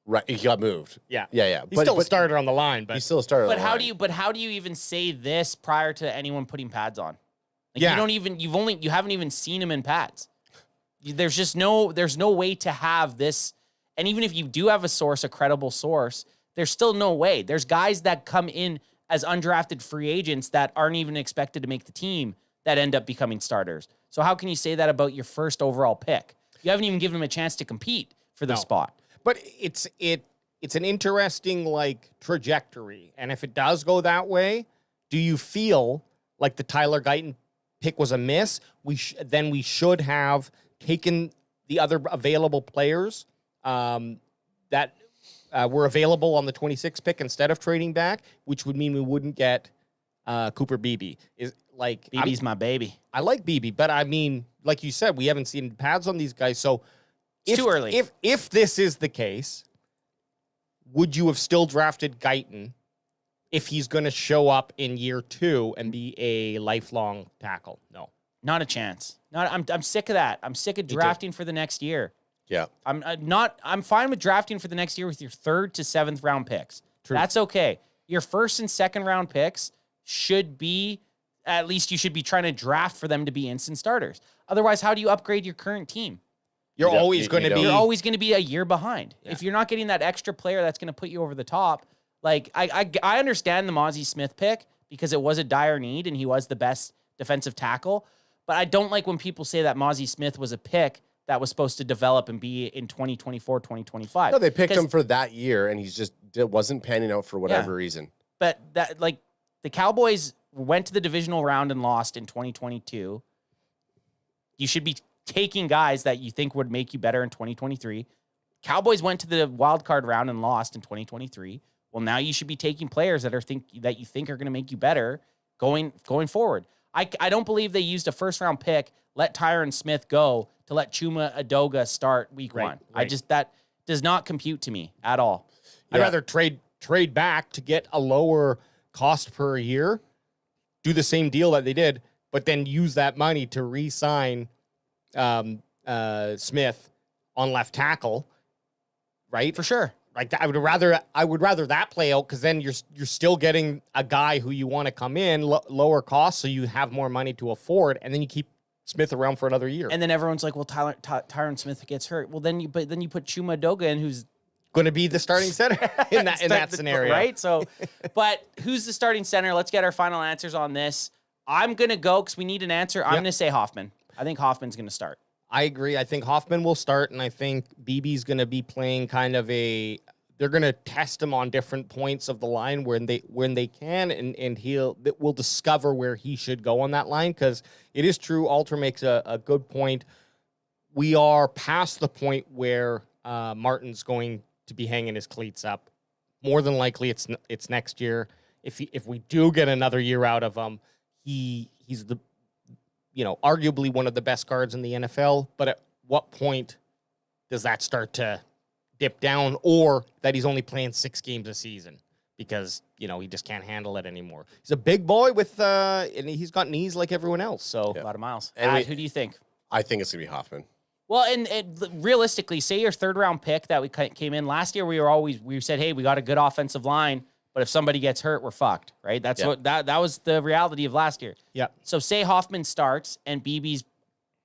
Right, he got moved. Yeah. Yeah. He's still a starter on the line, but he's still a starter. But how do you even say this prior to anyone putting pads on? Like Yeah. you haven't even seen him in pads. There's no way to have this. And even if you do have a credible source, there's still no way. There's guys that come in as undrafted free agents that aren't even expected to make the team that end up becoming starters. So how can you say that about your first overall pick? You haven't even given him a chance to compete for the spot. But it's an interesting trajectory, and if it does go that way, do you feel like the Tyler Guyton pick was a miss? Then we should have taken the other available players that were available on the 26th pick instead of trading back, which would mean we wouldn't get Cooper Beebe. BB's my baby. I like Beebe, but I mean, like you said, we haven't seen pads on these guys, so. It's too early. If this is the case, would you have still drafted Guyton if he's going to show up in year 2 and be a lifelong tackle? No. Not a chance. I'm sick of that. I'm sick of drafting for the next year. Yeah. I'm fine with drafting for the next year with your 3rd to 7th round picks. True. That's okay. Your 1st and 2nd round picks should be, at least you should be trying to draft for them to be instant starters. Otherwise, how do you upgrade your current team? You're always going to be a year behind. Yeah. If you're not getting that extra player that's going to put you over the top. I understand the Mozzie Smith pick because it was a dire need and he was the best defensive tackle. But I don't like when people say that Mozzie Smith was a pick that was supposed to develop and be in 2024, 2025. No, they picked him for that year and wasn't panning out for whatever reason. But the Cowboys went to the divisional round and lost in 2022. You should be taking guys that you think would make you better in 2023. Cowboys went to the wild card round and lost in 2023. Well, now you should be taking players that you think are going to make you better going forward. I don't believe they used a first round pick, let Tyron Smith go to let Chuma Edoga start week one. Right. That does not compute to me at all. I'd rather trade back to get a lower cost per year, do the same deal that they did, but then use that money to re-sign Smith on left tackle, right? For sure. I would rather that play out because then you're still getting a guy who you want to come in lower cost, so you have more money to afford, and then you keep Smith around for another year. And then everyone's like, "Well, Tyron Smith gets hurt." Well, then you put Chuma Edoga in, who's going to be the starting center in that scenario, right? So, but who's the starting center? Let's get our final answers on this. I'm gonna go because we need an answer. I'm gonna say Hoffman. I think Hoffman's going to start. I agree. I think Hoffman will start, and I think BB's going to be playing kind of a. They're going to test him on different points of the line when they can, and we'll discover where he should go on that line, because it is true. Alter makes a good point. We are past the point where Martin's going to be hanging his cleats up. More than likely, it's next year. If we do get another year out of him, he's the arguably one of the best guards in the NFL. But at what point does that start to dip down, or that he's only playing 6 games a season because he just can't handle it anymore? He's a big boy and he's got knees like everyone else. So a lot of miles. And who do you think? I think it's gonna be Hoffman. Well, and realistically, say your 3rd round pick that we came in last year, we said, hey, we got a good offensive line, but if somebody gets hurt, we're fucked, right? That's what that was the reality of last year. Yeah. So say Hoffman starts and BB's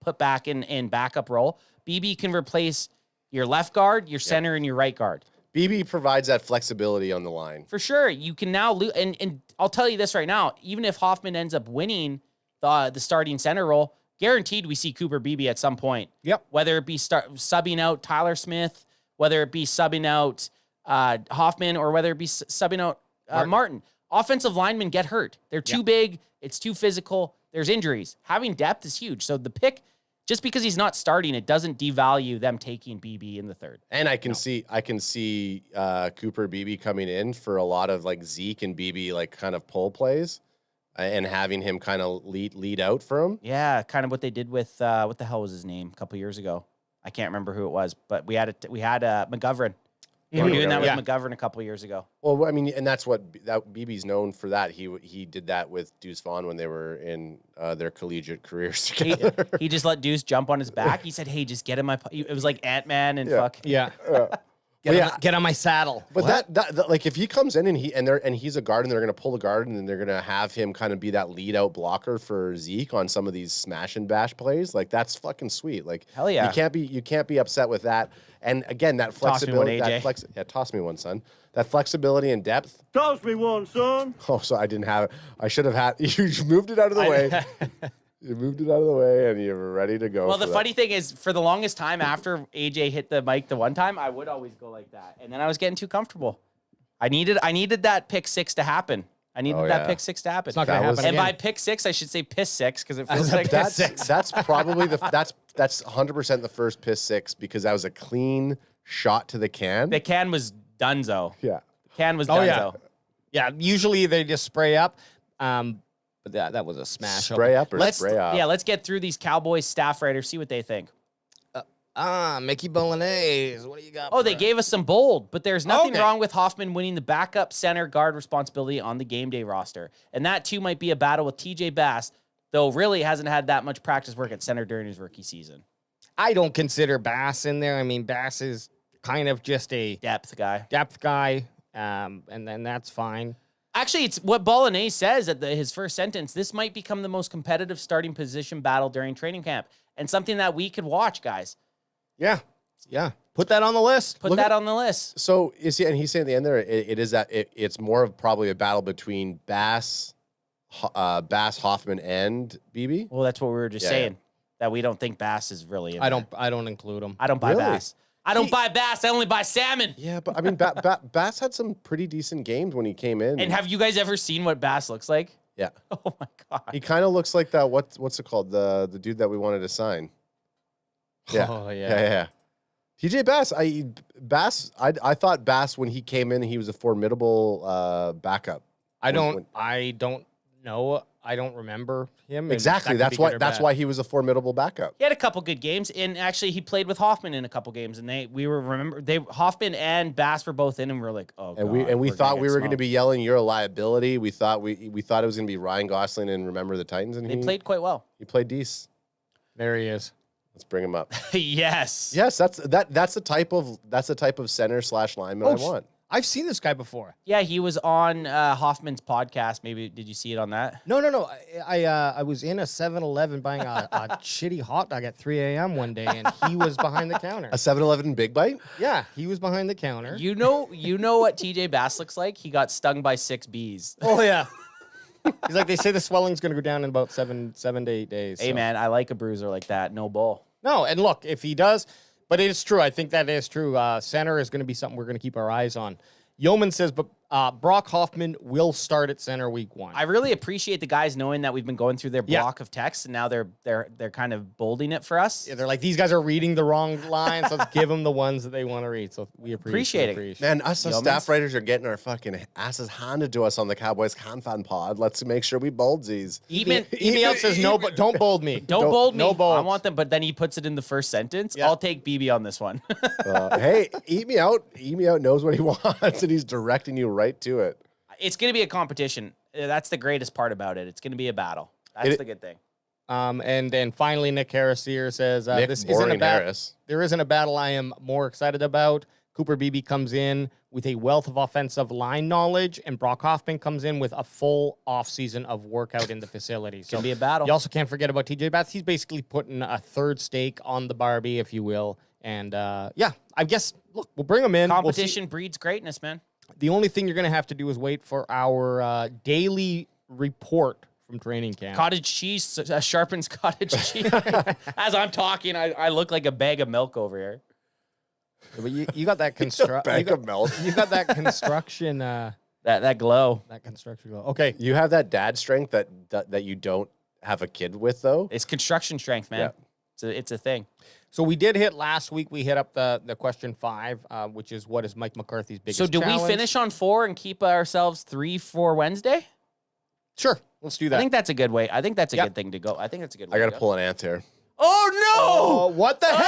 put back in backup role. BB can replace your left guard, your center, and your right guard. BB provides that flexibility on the line. For sure. You can now lose, and I'll tell you this right now, even if Hoffman ends up winning the starting center role, guaranteed we see Cooper Beebe at some point. Yep. Whether it be subbing out Tyler Smith, whether it be subbing out Hoffman, or whether it be subbing out Martin. Offensive linemen get hurt. They're too big. It's too physical. There's injuries. Having depth is huge. So the pick, just because he's not starting, it doesn't devalue them taking BB in the 3rd. And I can see Cooper Beebe coming in for a lot of like Zeke and BB like kind of pull plays. And having him kind of lead out for him. Yeah, kind of what they did with what the hell was his name a couple years ago? I can't remember who it was, but we had McGovern. They were doing that with McGovern a couple years ago. Well, I mean, and that's what BB's known for. That he did that with Deuce Vaughn when they were in their collegiate careers together. He just let Deuce jump on his back. He said, "Hey, just get in my." It was like Ant-Man and fuck. Yeah. Get on my saddle. But that like if he comes in and he's a guard and they're gonna pull the guard and then they're gonna have him kind of be that lead out blocker for Zeke on some of these smash and bash plays, like that's fucking sweet. Like hell yeah. You can't be upset with that. And again, that flexibility. Toss me one, son. That flexibility and depth. Toss me one, son. Oh, so I didn't have it. I should have had. You moved it out of the way. You moved it out of the way, and you were ready to go. Well, the funny thing is, for the longest time after AJ hit the mic the one time, I would always go like that, and then I was getting too comfortable. I needed that pick 6 to Oh, happen. Pick 6 to happen. It's not going to happen. And by pick 6, I should say piss 6 because it feels like that's 6. That's probably that's 100% the first piss 6 because that was a clean shot to the can. The can was donezo. Yeah. The can was donezo. Yeah. Usually they just spray up. But that was a smash. Spray up or spray off? Yeah, let's get through these Cowboys staff writers, see what they think. Mickey Bolognese. What do you got? Oh, they gave us some bold, but there's nothing wrong with Hoffman winning the backup center guard responsibility on the game day roster. And that, too, might be a battle with TJ Bass, though really hasn't had that much practice work at center during his rookie season. I don't consider Bass in there. I mean, Bass is kind of just a depth guy. And then that's fine. Actually, it's what Bolognese says at his first sentence. This might become the most competitive starting position battle during training camp, and something that we could watch, guys. Yeah. Put that on the list. Put that on the list. So he's saying at the end there, it's more of probably a battle between Bass, Hoffman, and BB. Well, that's what we were just saying. That we don't think Bass is really. I don't include him. I don't buy Bass. I don't buy Bass. I only buy salmon. Yeah, but I mean, Bass had some pretty decent games when he came in. And have you guys ever seen what Bass looks like? Yeah. Oh my god. He kind of looks like that. What's it called? The dude that we wanted to sign. Yeah. Oh yeah. TJ Bass. I thought Bass when he came in, he was a formidable backup. I don't know. I don't remember him. Exactly. That's why he was a formidable backup. He had a couple good games, and actually he played with Hoffman in a couple games, and Hoffman and Bass were both in, and we were like, oh. And we thought we were going to be yelling, "You're a liability." We thought it was going to be Ryan Gosling and Remember the Titans, and he played quite well. He played decent. There he is. Let's bring him up. Yes. That's the type of center / lineman I want. I've seen this guy before. Yeah, he was on Hoffman's podcast. Maybe did you see it on that? No. I was in a 7-Eleven buying a shitty hot dog at 3 a.m. one day, and he was behind the counter. A 7-Eleven Big Bite? Yeah, he was behind the counter. You know what TJ Bass looks like? He got stung by 6 bees. Oh yeah. He's like, they say the swelling's going to go down in about seven to 8 days. Hey, man, I like a bruiser like that. No bull. No, and look, if he does, but it is true. I think that is true. Center is going to be something we're going to keep our eyes on. Yeoman says, but Brock Hoffman will start at center week 1. I really appreciate the guys knowing that we've been going through their block of text, and now they're kind of bolding it for us. Yeah, they're like, these guys are reading the wrong lines. Let's give them the ones that they want to read. So we appreciate it. Man, us as staff writers are getting our fucking asses handed to us on the Cowboys CanFan pod. Let's make sure we bold these. Email says, no, but don't bold me. Don't bold me. No bold. I want them, but then he puts it in the first sentence. I'll take BB on this one. Hey, Eat Me Out knows what he wants, and he's directing you right to it. It's going to be a competition. That's the greatest part about it. It's going to be a battle. That's the good thing. And then finally, Nick Harris here says, this isn't a there isn't a battle I am more excited about. Cooper Beebe comes in with a wealth of offensive line knowledge, and Brock Hoffman comes in with a full offseason of workout in the facility. So It's going to be a battle. You also can't forget about TJ Bath. He's basically putting a third steak on the Barbie, if you will. And yeah, I guess, look, we'll bring him in. Competition breeds greatness, man. The only thing you're going to have to do is wait for our daily report from training camp. Cottage cheese sharpens cottage cheese. As I'm talking, I look like a bag of milk over here. Yeah, but you got that construction. You got that construction. That glow. That construction glow. Okay. You have that dad strength that you don't have a kid with, though. It's construction strength, man. Yeah. It's a thing. So we did hit last week. We hit up the question 5, which is what is Mike McCarthy's biggest So do challenge? we finish on 4 and keep ourselves 3 for Wednesday? Sure. Let's do that. I think that's a good way. I think that's a good thing to go. I think that's a good way I got to to go. pull an answer. Oh, no! What the hell?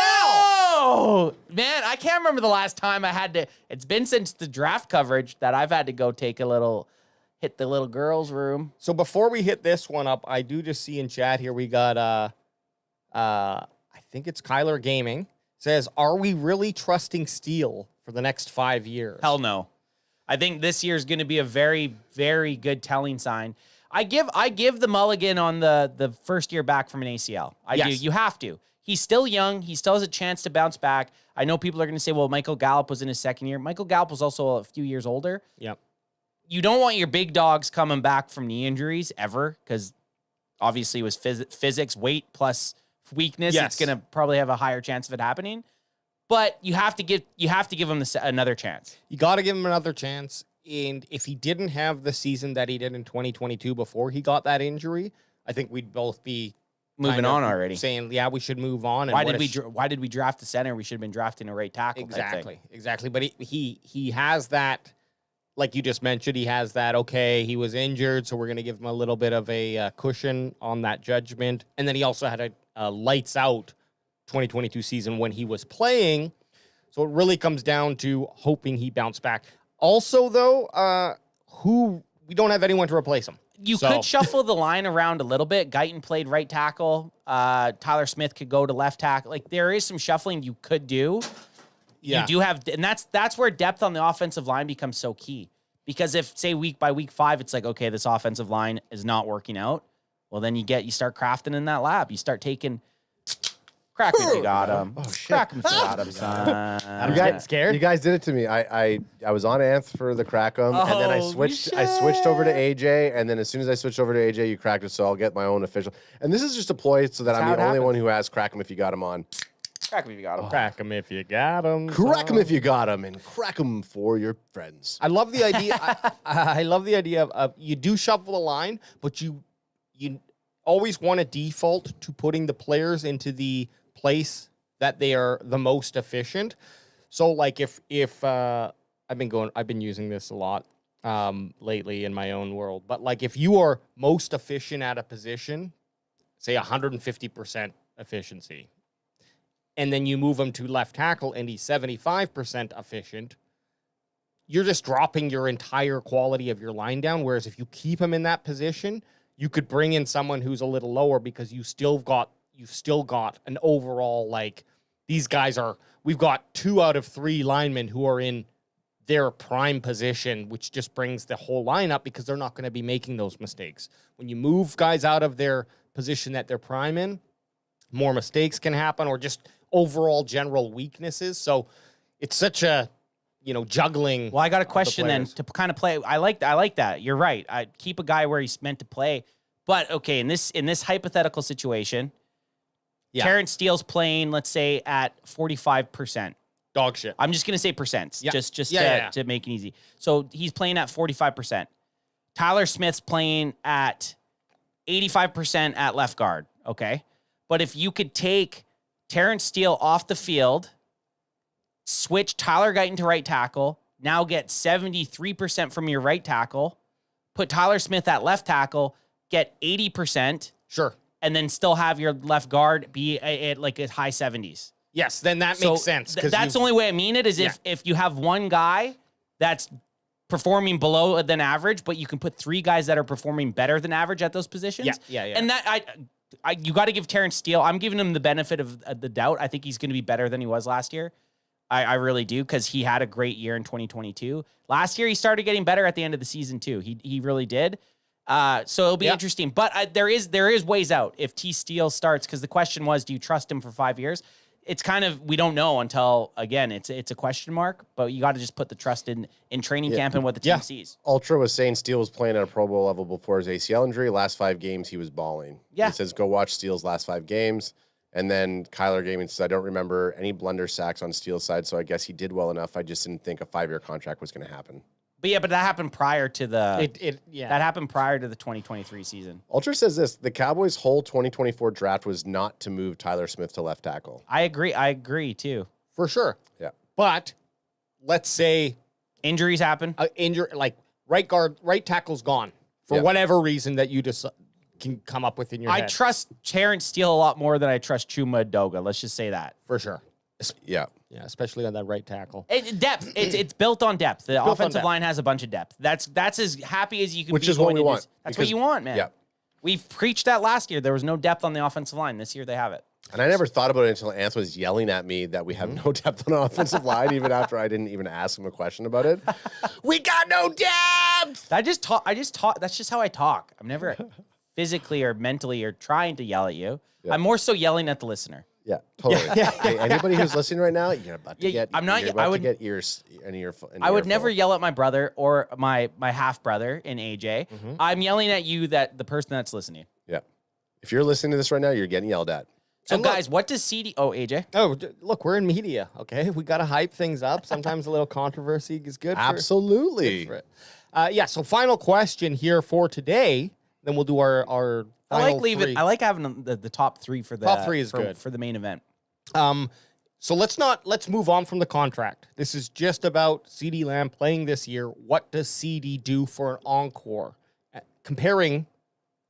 Oh, man, I can't remember the last time I had to. It's been since the draft coverage that I've had to go take hit the little girl's room. So before we hit this one up, I do just see in chat here we got I think it's Kyler Gaming says, are we really trusting Steele for the next 5 years? Hell no. I think this year is going to be a very, very good telling sign. I give the mulligan on the first year back from an ACL. I do. You have to. He's still young. He still has a chance to bounce back. I know people are going to say, well, Michael Gallup was in his second year. Michael Gallup was also a few years older. Yep. You don't want your big dogs coming back from knee injuries ever, because obviously it was physics, weight plus weakness. Yes. It's going to probably have a higher chance of it happening. But you have to give him another chance. You got to give him another chance. And if he didn't have the season that he did in 2022 before he got that injury, I think we'd both be moving on already, saying, yeah, we should move on. And why did we draft the center? We should have been drafting a right tackle. Exactly. But he has that, like you just mentioned, he has that, okay, he was injured, so we're going to give him a little bit of a cushion on that judgment. And then he also had a lights out 2022 season when he was playing. So it really comes down to hoping he bounced back. Also, though, we don't have anyone to replace him. You could shuffle the line around a little bit. Guyton played right tackle. Tyler Smith could go to left tackle. Like, there is some shuffling you could do. Yeah. You do have, and that's where depth on the offensive line becomes so key. Because if, say, week by week 5, it's like, okay, this offensive line is not working out. Well, then you start crafting in that lab. You start taking. Crack him if you got him. Oh, shit. Crack him if you got him, son. I'm getting scared. You guys did it to me. I was on Anth for the crack 'em, and then I switched over to AJ, and then as soon as I switched over to AJ, you cracked it, so I'll get my own official. And this is just a ploy so that I'm the only one who has crack 'em if you got him on. Crack him if you got him. Crack him if you got him. Crack 'em if you got him, and crack 'em for your friends. I love the idea. I love the idea of you do shuffle the line, but you always want to default to putting the players into the place that they are the most efficient. So like if I've been using this a lot lately in my own world, but like if you are most efficient at a position, say 150% efficiency, and then you move him to left tackle and he's 75% efficient, you're just dropping your entire quality of your line down. Whereas if you keep him in that position, you could bring in someone who's a little lower because you've still got an overall, like, we've got 2 out of 3 linemen who are in their prime position, which just brings the whole line up because they're not going to be making those mistakes. When you move guys out of their position that they're prime in, more mistakes can happen or just overall general weaknesses. So it's such a, juggling. Well, I got a question then to kind of play. I like that. You're right. I keep a guy where he's meant to play. But okay, in this hypothetical situation, Terrence Steele's playing, let's say, at 45%. Dog shit. I'm just gonna say percents, just to make it easy. So he's playing at 45%. Tyler Smith's playing at 85% at left guard. Okay, but if you could take Terrence Steele off the field, switch Tyler Guyton to right tackle, now get 73% from your right tackle, put Tyler Smith at left tackle, get 80%. Sure. And then still have your left guard be at like a high 70s. Yes, then that makes sense. That's the only way I mean it is if you have one guy that's performing below than average, but you can put 3 guys that are performing better than average at those positions. Yeah. And that you got to give Terrence Steele. I'm giving him the benefit of the doubt. I think he's going to be better than he was last year. I really do, because he had a great year in 2022. Last year he started getting better at the end of the season too. He really did. So it'll be interesting. But there is ways out if T. Steele starts, because the question was, do you trust him for 5 years? It's kind of, we don't know until, again, it's a question mark, but you got to just put the trust in training camp and what the team sees. Ultra was saying Steele was playing at a Pro Bowl level before his ACL injury. Last 5 games, he was balling. Yeah. He says, go watch Steele's last 5 games. And then Kyler Gaming says, I don't remember any blunder sacks on Steele's side, so I guess he did well enough. I just didn't think a 5-year contract was going to happen. But that happened prior to that happened prior to the 2023 season. Ultra says this: the Cowboys' whole 2024 draft was not to move Tyler Smith to left tackle. I agree too. For sure. Yeah. But let's say injuries happen. Like right tackle's gone for whatever reason that you just can come up with in your head. I trust Terrence Steele a lot more than I trust Chuma Edoga. Let's just say that. For sure. Yeah. Yeah, especially on that right tackle. Depth. It's built on depth. The offensive line has a bunch of depth. That's as happy as you can be. Which is what we want. That's what you want, man. Yeah. We've preached that last year. There was no depth on the offensive line. This year they have it. And I never thought about it until Ants was yelling at me that we have no depth on the offensive line, even after I didn't even ask him a question about it. We got no depth! I just talk. That's just how I talk. I'm never physically or mentally or trying to yell at you. Yeah. I'm more so yelling at the listener. Yeah, totally. Hey, anybody who's listening right now, you're about to get. I'm not. You're about to get ears in your. I would never yell at my brother or my half brother in AJ. I'm yelling at you, that the person that's listening. Yeah, if you're listening to this right now, you're getting yelled at. So guys, what does CeeDee? Oh, AJ. Oh, look, we're in media. Okay, we got to hype things up. Sometimes a little controversy is good. Absolutely. For it. So final question here for today. Then we'll do our. I like leaving. I like having the top 3 for the top 3 is good for the main event. So let's move on from the contract. This is just about CeeDee Lamb playing this year. What does CeeDee do for an encore? Comparing,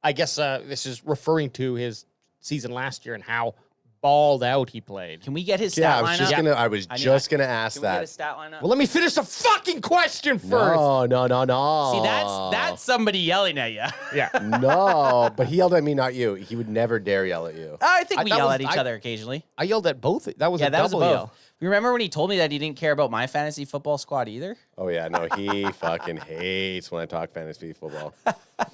I guess this is referring to his season last year and how balled out he played. Can we get his stat line up? I was just gonna ask Can that. We get his stat line up? Well, let me finish the fucking question first. No. See, that's somebody yelling at you. Yeah. No, but he yelled at me, not you. He would never dare yell at you. I think we yell at each other occasionally. I yelled at both. That was a that was double both. yell. You remember when he told me that he didn't care about my fantasy football squad either? Oh yeah, no, he fucking hates when I talk fantasy football.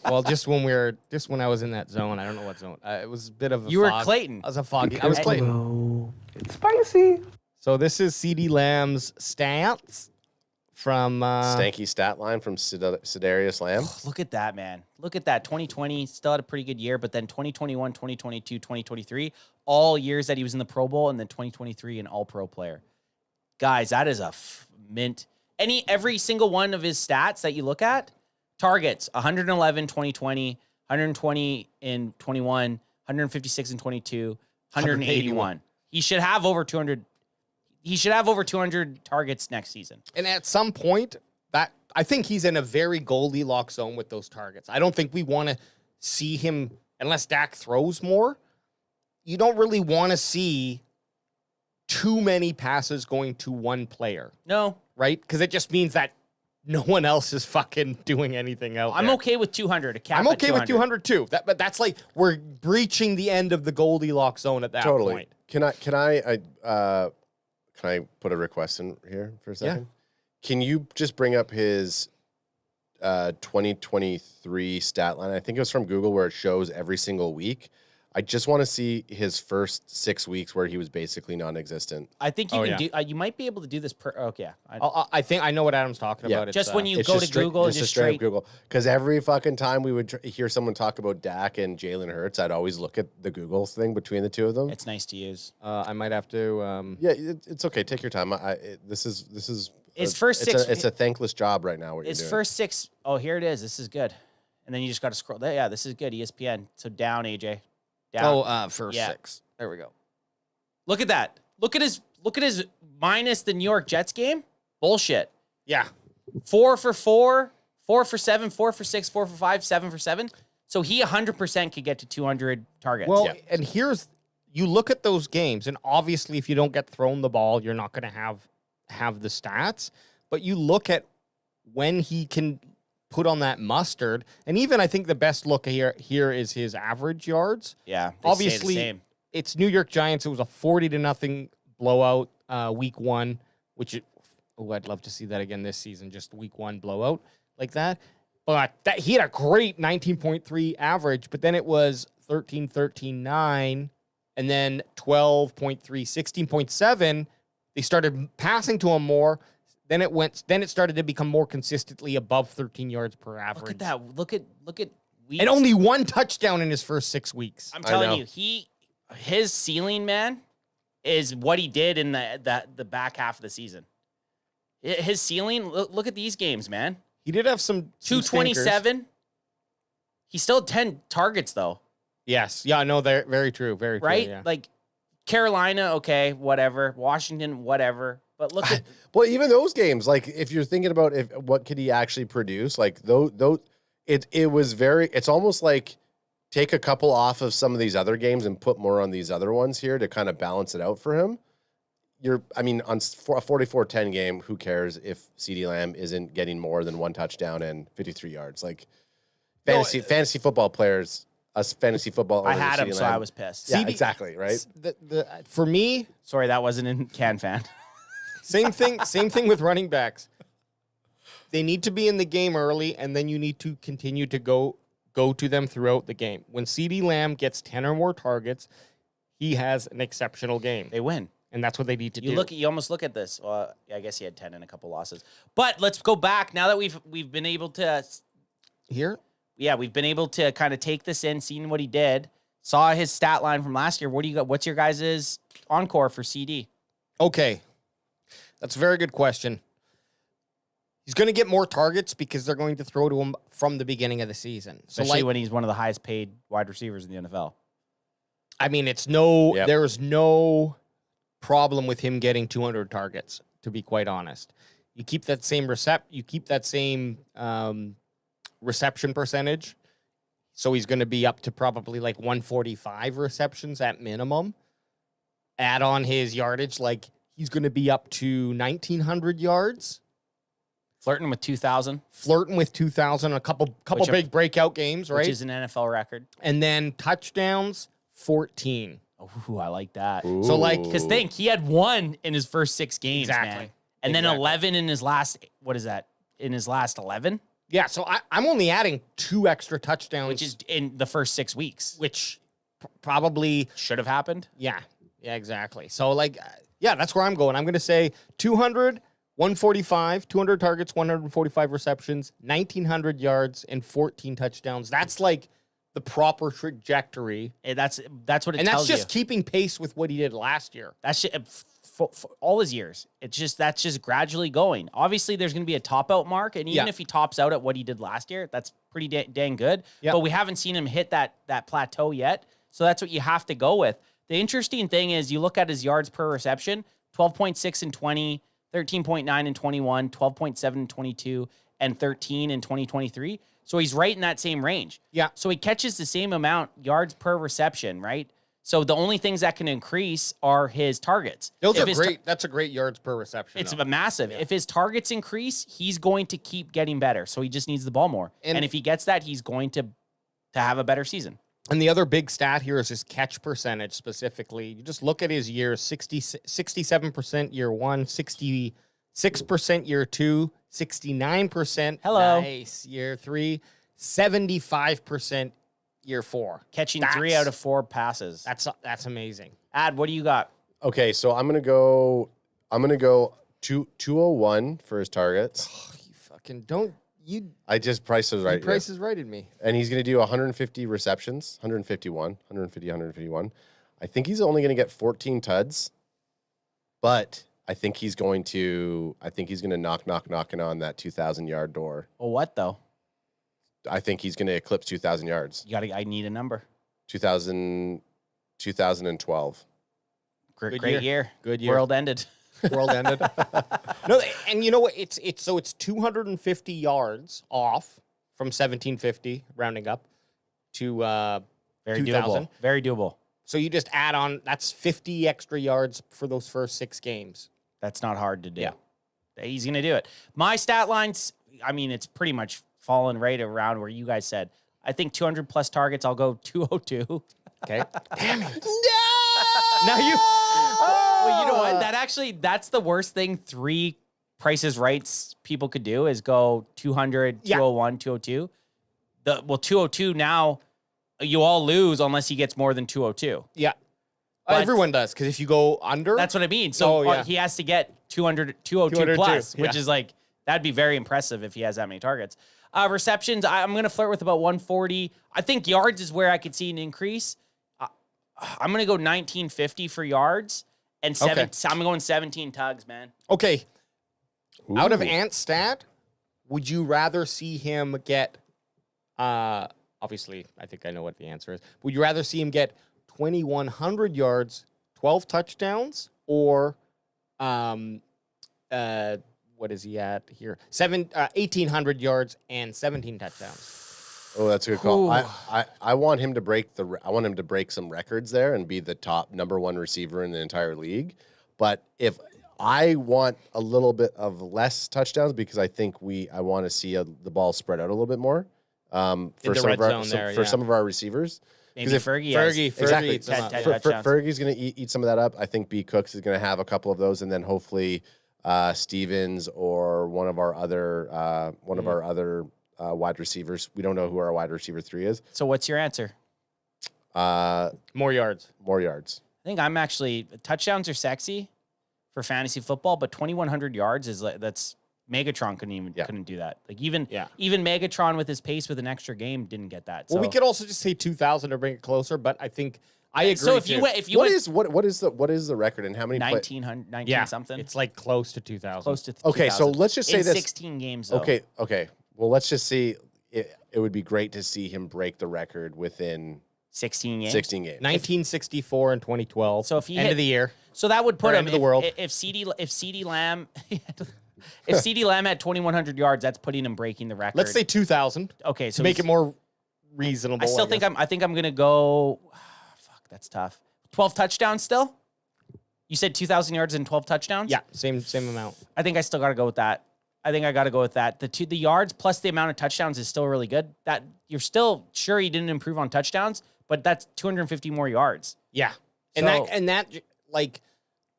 Well, just when I was in that zone, I don't know what zone. It was a bit of a You were fog. Clayton. I was a foggy. I was Clayton. Hello. It's spicy. So this is CeeDee Lamb's stats from Stanky stat line from Sedarius Lamb. Look at that, man. Look at that. 2020 still had a pretty good year, but then 2021, 2022, 2023, all years that he was in the Pro Bowl, and then 2023 an All-Pro player. Guys, that is a mint. Every single one of his stats that you look at, targets 111 2020, 120 in 21, 156 in 22, 181. He should have over 200. He should have over 200 targets next season. And at some point, I think he's in a very Goldilocks zone with those targets. I don't think we want to see him, unless Dak throws more, you don't really want to see too many passes going to one player. No. Right? Because it just means that no one else is fucking doing anything else. I'm okay with 200. I'm okay with 200 too. But that's like we're breaching the end of the Goldilocks zone at that point. Can I put a request in here for a second? Yeah. Can you just bring up his 2023 stat line? I think it was from Google where it shows every single week. I just want to see his first 6 weeks where he was basically non-existent. I think you can do. You might be able to do this. Okay, I think I know what Adam's talking about. Just It's, when you go to Google, just straight Google. Because every fucking time we would hear someone talk about Dak and Jalen Hurts, I'd always look at the Google thing between the two of them. It's nice to use. I might have to. Yeah, it's okay. Take your time. This is his first six. It's a thankless job right now. What his you're doing. first six. Oh, here it is. This is good. And then you just got to scroll. Yeah, this is good. ESPN. So down, AJ. Down. First 6. There we go. Look at that. Look at his minus the New York Jets game. Bullshit. Yeah. 4 for 4, 4 for 7, 4 for 6, 4 for 5, 7 for 7. So he 100% could get to 200 targets. Well, and you look at those games, and obviously if you don't get thrown the ball, you're not going to have the stats. But you look at when he can put on that mustard, and even I think the best look here is his average yards. Yeah, obviously it's New York Giants. It was a 40-0 blowout week 1, which I'd love to see that again this season. Just week 1 blowout like that. But he had a great 19.3 average, but then it was 13, 13, 9, and then 12.3, 16.7. They started passing to him more. Then it started to become more consistently above 13 yards per average. Look at that. Look at weeks. And only 1 touchdown in his first 6 weeks. I'm telling you, his ceiling, man, is what he did in the back half of the season. His ceiling, look at these games, man. He did have some 227. He still had 10 targets though. Yes. Yeah, no, they're very true. Very true. Right? Yeah. Like Carolina, okay, whatever. Washington, whatever. But look at well, even those games, like if you're thinking about what could he actually produce, like it was very. It's almost like take a couple off of some of these other games and put more on these other ones here to kind of balance it out for him. On a 44-10 game, who cares if CeeDee Lamb isn't getting more than 1 touchdown and 53 yards? Like fantasy football players, us fantasy football. I had him, CeeDee so Lamb. I was pissed. Yeah, exactly. Right. For me, sorry, that wasn't in CanFan. Same thing with running backs. They need to be in the game early, and then you need to continue to go to them throughout the game. When CeeDee Lamb gets 10 or more targets, he has an exceptional game. They win. And that's what they need to do. You almost look at this. Well, I guess he had 10 and a couple losses. But let's go back now that we've been able to here. Yeah, we've been able to kind of take this in, seen what he did, saw his stat line from last year. What do you got? What's your guys' encore for CD? Okay. That's a very good question. He's going to get more targets because they're going to throw to him from the beginning of the season. Especially when he's one of the highest paid wide receivers in the NFL. I mean, there's no problem with him getting 200 targets, to be quite honest. You keep that same reception percentage. So he's going to be up to probably like 145 receptions at minimum. Add on his yardage, like he's going to be up to 1,900 yards. Flirting with 2,000. A couple big breakout games, right? Which is an NFL record. And then touchdowns, 14. Oh, I like that. Ooh. So because he had 1 in his first 6 games, exactly. Man. And then 11 in his last, what is that? In his last 11? Yeah, so I'm only adding 2 extra touchdowns. Which is in the first 6 weeks. Which probably should have happened. Yeah, exactly. So, that's where I'm going. I'm going to say 200, 145, 200 targets, 145 receptions, 1,900 yards, and 14 touchdowns. That's like the proper trajectory. That's what it tells you. And that's just keeping pace with what he did last year. That's for all his years. That's just gradually going. Obviously, there's going to be a top-out mark, and even if he tops out at what he did last year, that's pretty dang good. Yep. But we haven't seen him hit that plateau yet, so that's what you have to go with. The interesting thing is you look at his yards per reception, 12.6 in 20, 13.9 in 21, 12.7 in 22, and 13 in 2023. So he's right in that same range. Yeah. So he catches the same amount yards per reception, right? So the only things that can increase are his targets. That's a great yards per reception. It's a massive. Yeah. If his targets increase, he's going to keep getting better. So he just needs the ball more. And if he gets that, he's going to have a better season. And the other big stat here is his catch percentage specifically. You just look at his years, 67% year 1, 66% year 2, 69% Hello. Nice year 3, 75% year 4. Catching 3 out of 4 passes. That's amazing. Ad, what do you got? Okay, so I'm gonna go 201 for his targets. Oh, you fucking don't. I just Price is right. Price is righted me. And he's going to do 150 receptions, 151. I think he's only going to get 14 tuds, but I think he's going to knocking on that 2,000-yard door. Well, what though? I think he's going to eclipse 2,000 yards. I need a number. 2012. Great year. Good year. World ended. World ended. No, and you know what? It's 250 yards off from 1750, rounding up to very 2000. doable. Very doable. So you just add on. That's 50 extra yards for those first 6 games. That's not hard to do. Yeah, he's gonna do it. My stat lines. I mean, it's pretty much fallen right around where you guys said. I think 200 plus targets. I'll go 202. Okay. Damn it. No. Now you. Well, you know what? That's the worst thing 3 Prices Rights people could do is go 200, 201, 202. 202 now, you all lose unless he gets more than 202. Yeah. But everyone does, because if you go under. That's what I mean. So he has to get 202 plus, which is like, that'd be very impressive if he has that many targets. Receptions, I'm going to flirt with about 140. I think yards is where I could see an increase. I'm going to go 1950 for yards. And I'm going 17 tugs, man. Okay. Ooh. Out of Ant's stat, would you rather see him get, obviously, I think I know what the answer is. Would you rather see him get 2,100 yards, 12 touchdowns, or, what is he at here? 1,800 yards and 17 touchdowns. Oh, that's a good call. I want him to break some records there and be the top #1 receiver in the entire league. But if I want a little bit of less touchdowns because I think I want to see the ball spread out a little bit more for some of our receivers. Maybe Fergie. Exactly. Fergie's going to eat some of that up. I think B. Cooks is going to have a couple of those, and then hopefully Stevens or one of our other wide receivers. We don't know who our wide receiver 3 is. So what's your answer? More yards. More yards. I think I'm actually touchdowns are sexy for fantasy football, but 2,100 yards is that's Megatron couldn't do that. Like even Megatron with his pace with an extra game didn't get that. Well, we could also just say 2,000 to bring it closer, but I think I agree. So if you went, what is the record and how many 19 something? It's like close to 2,000. Close to 2,000. Okay, so let's just say in this 16 games though. Okay. Well, let's just see. It would be great to see him break the record within 16 games. 1964 and 2012. So if he end of the year. So that would put him end of the world. If CeeDee Lamb if CeeDee Lamb had 2,100 yards, that's putting him breaking the record. Let's say 2,000. Okay, so to make it more reasonable. I think I'm gonna go. Fuck, that's tough. 12 touchdowns still. You said 2,000 yards and 12 touchdowns. Yeah, same amount. I think I still got to go with that. The yards plus the amount of touchdowns is still really good. That you're still sure he didn't improve on touchdowns, but that's 250 more yards. Yeah, and that like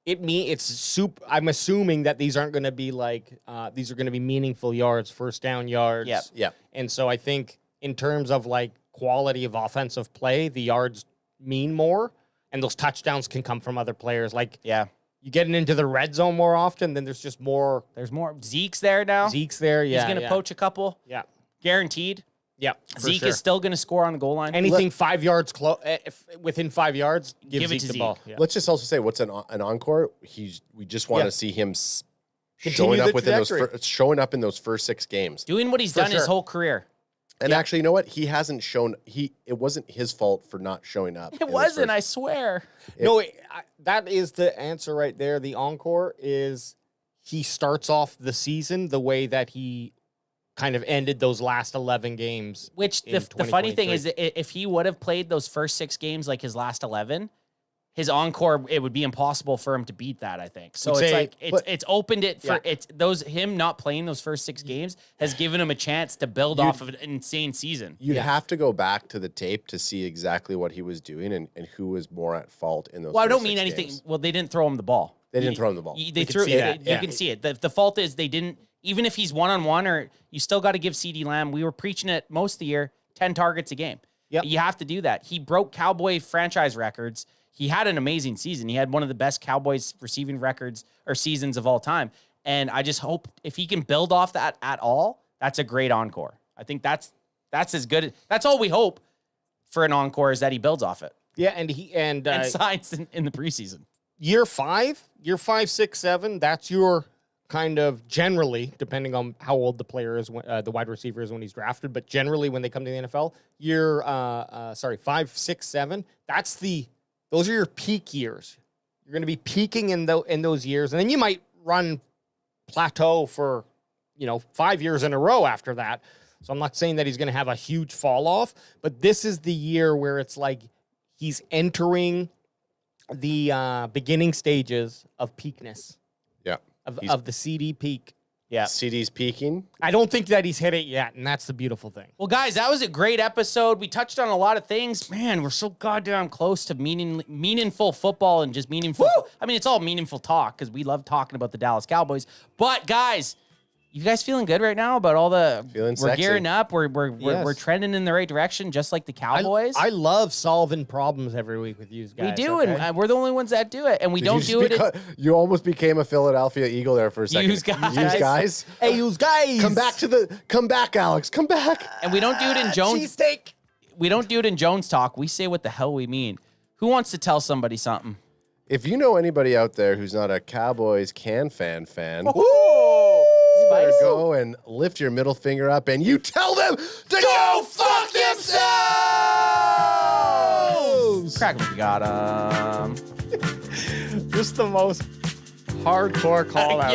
it's soup. I'm assuming that these aren't going to be like these are going to be meaningful yards, first down yards. Yeah. And so I think in terms of like quality of offensive play, the yards mean more, and those touchdowns can come from other players. Like you getting into the red zone more often, then there's just more. There's more. Zeke's there now. Zeke's there, yeah. He's going to poach a couple. Yeah. Guaranteed. Yeah. Zeke is still going to score on the goal line. Anything 5 yards within 5 yards, give it Zeke to the Zeke. ball. Yeah. Let's just also say what's an encore. We just want to see him Continue showing up in those first 6 games, doing what he's done his whole career. And actually, you know what? He hasn't shown. It wasn't his fault for not showing up. It wasn't. I swear. That is the answer right there. The encore is he starts off the season the way that he kind of ended those last 11 games. Which the funny thing is, if he would have played those first 6 games like his last 11, his encore, it would be impossible for him to beat that, I think. So it's opened it for him not playing those first 6 games has given him a chance to build off of an insane season. You'd have to go back to the tape to see exactly what he was doing and who was more at fault in those. Well, I don't mean anything. Games. Well, they didn't throw him the ball. They didn't throw him the ball. They threw it. You can see it. The fault is they didn't. Even if he's one-on-one, or you still got to give CeeDee Lamb. We were preaching it most of the year. 10 targets a game. Yep. You have to do that. He broke Cowboy franchise records. He had an amazing season. He had one of the best Cowboys receiving records or seasons of all time. And I just hope if he can build off that at all, that's a great encore. I think that's as good. That's all we hope for an encore is that he builds off it. Yeah, and signs in the preseason. Year 5, 6, 7, that's your kind of generally, depending on how old the player is, the wide receiver is when he's drafted, but generally when they come to the NFL, year 5, 6, 7, those are your peak years. You're going to be peaking in those years, and then you might run plateau for 5 years in a row after that. So I'm not saying that he's going to have a huge fall off, but this is the year where it's like he's entering the beginning stages of peakness. Yeah. Of the CD peak. Yeah. CD's peaking. I don't think that he's hit it yet, and that's the beautiful thing. Well, guys, that was a great episode. We touched on a lot of things. Man, we're so goddamn close to meaningful football and just meaningful. I mean, it's all meaningful talk because we love talking about the Dallas Cowboys. But, guys, you guys feeling good right now about all the? Feeling we're sexy. Gearing up. We're trending in the right direction, just like the Cowboys. I love solving problems every week with you guys. We do, okay? and we're the only ones that do it, and we Did don't you do it. You almost became a Philadelphia Eagle there for a second. Use guys. Use guys. Hey, use guys. Come back, Alex. Come back. And we don't do it in Jones. Cheesesteak. We don't do it in Jones talk. We say what the hell we mean. Who wants to tell somebody something? If you know anybody out there who's not a Cowboys CanFan fan, you better go and lift your middle finger up and you tell them to go fuck themselves! Crack 'em if you got 'em. Just the most hardcore call out. Yeah.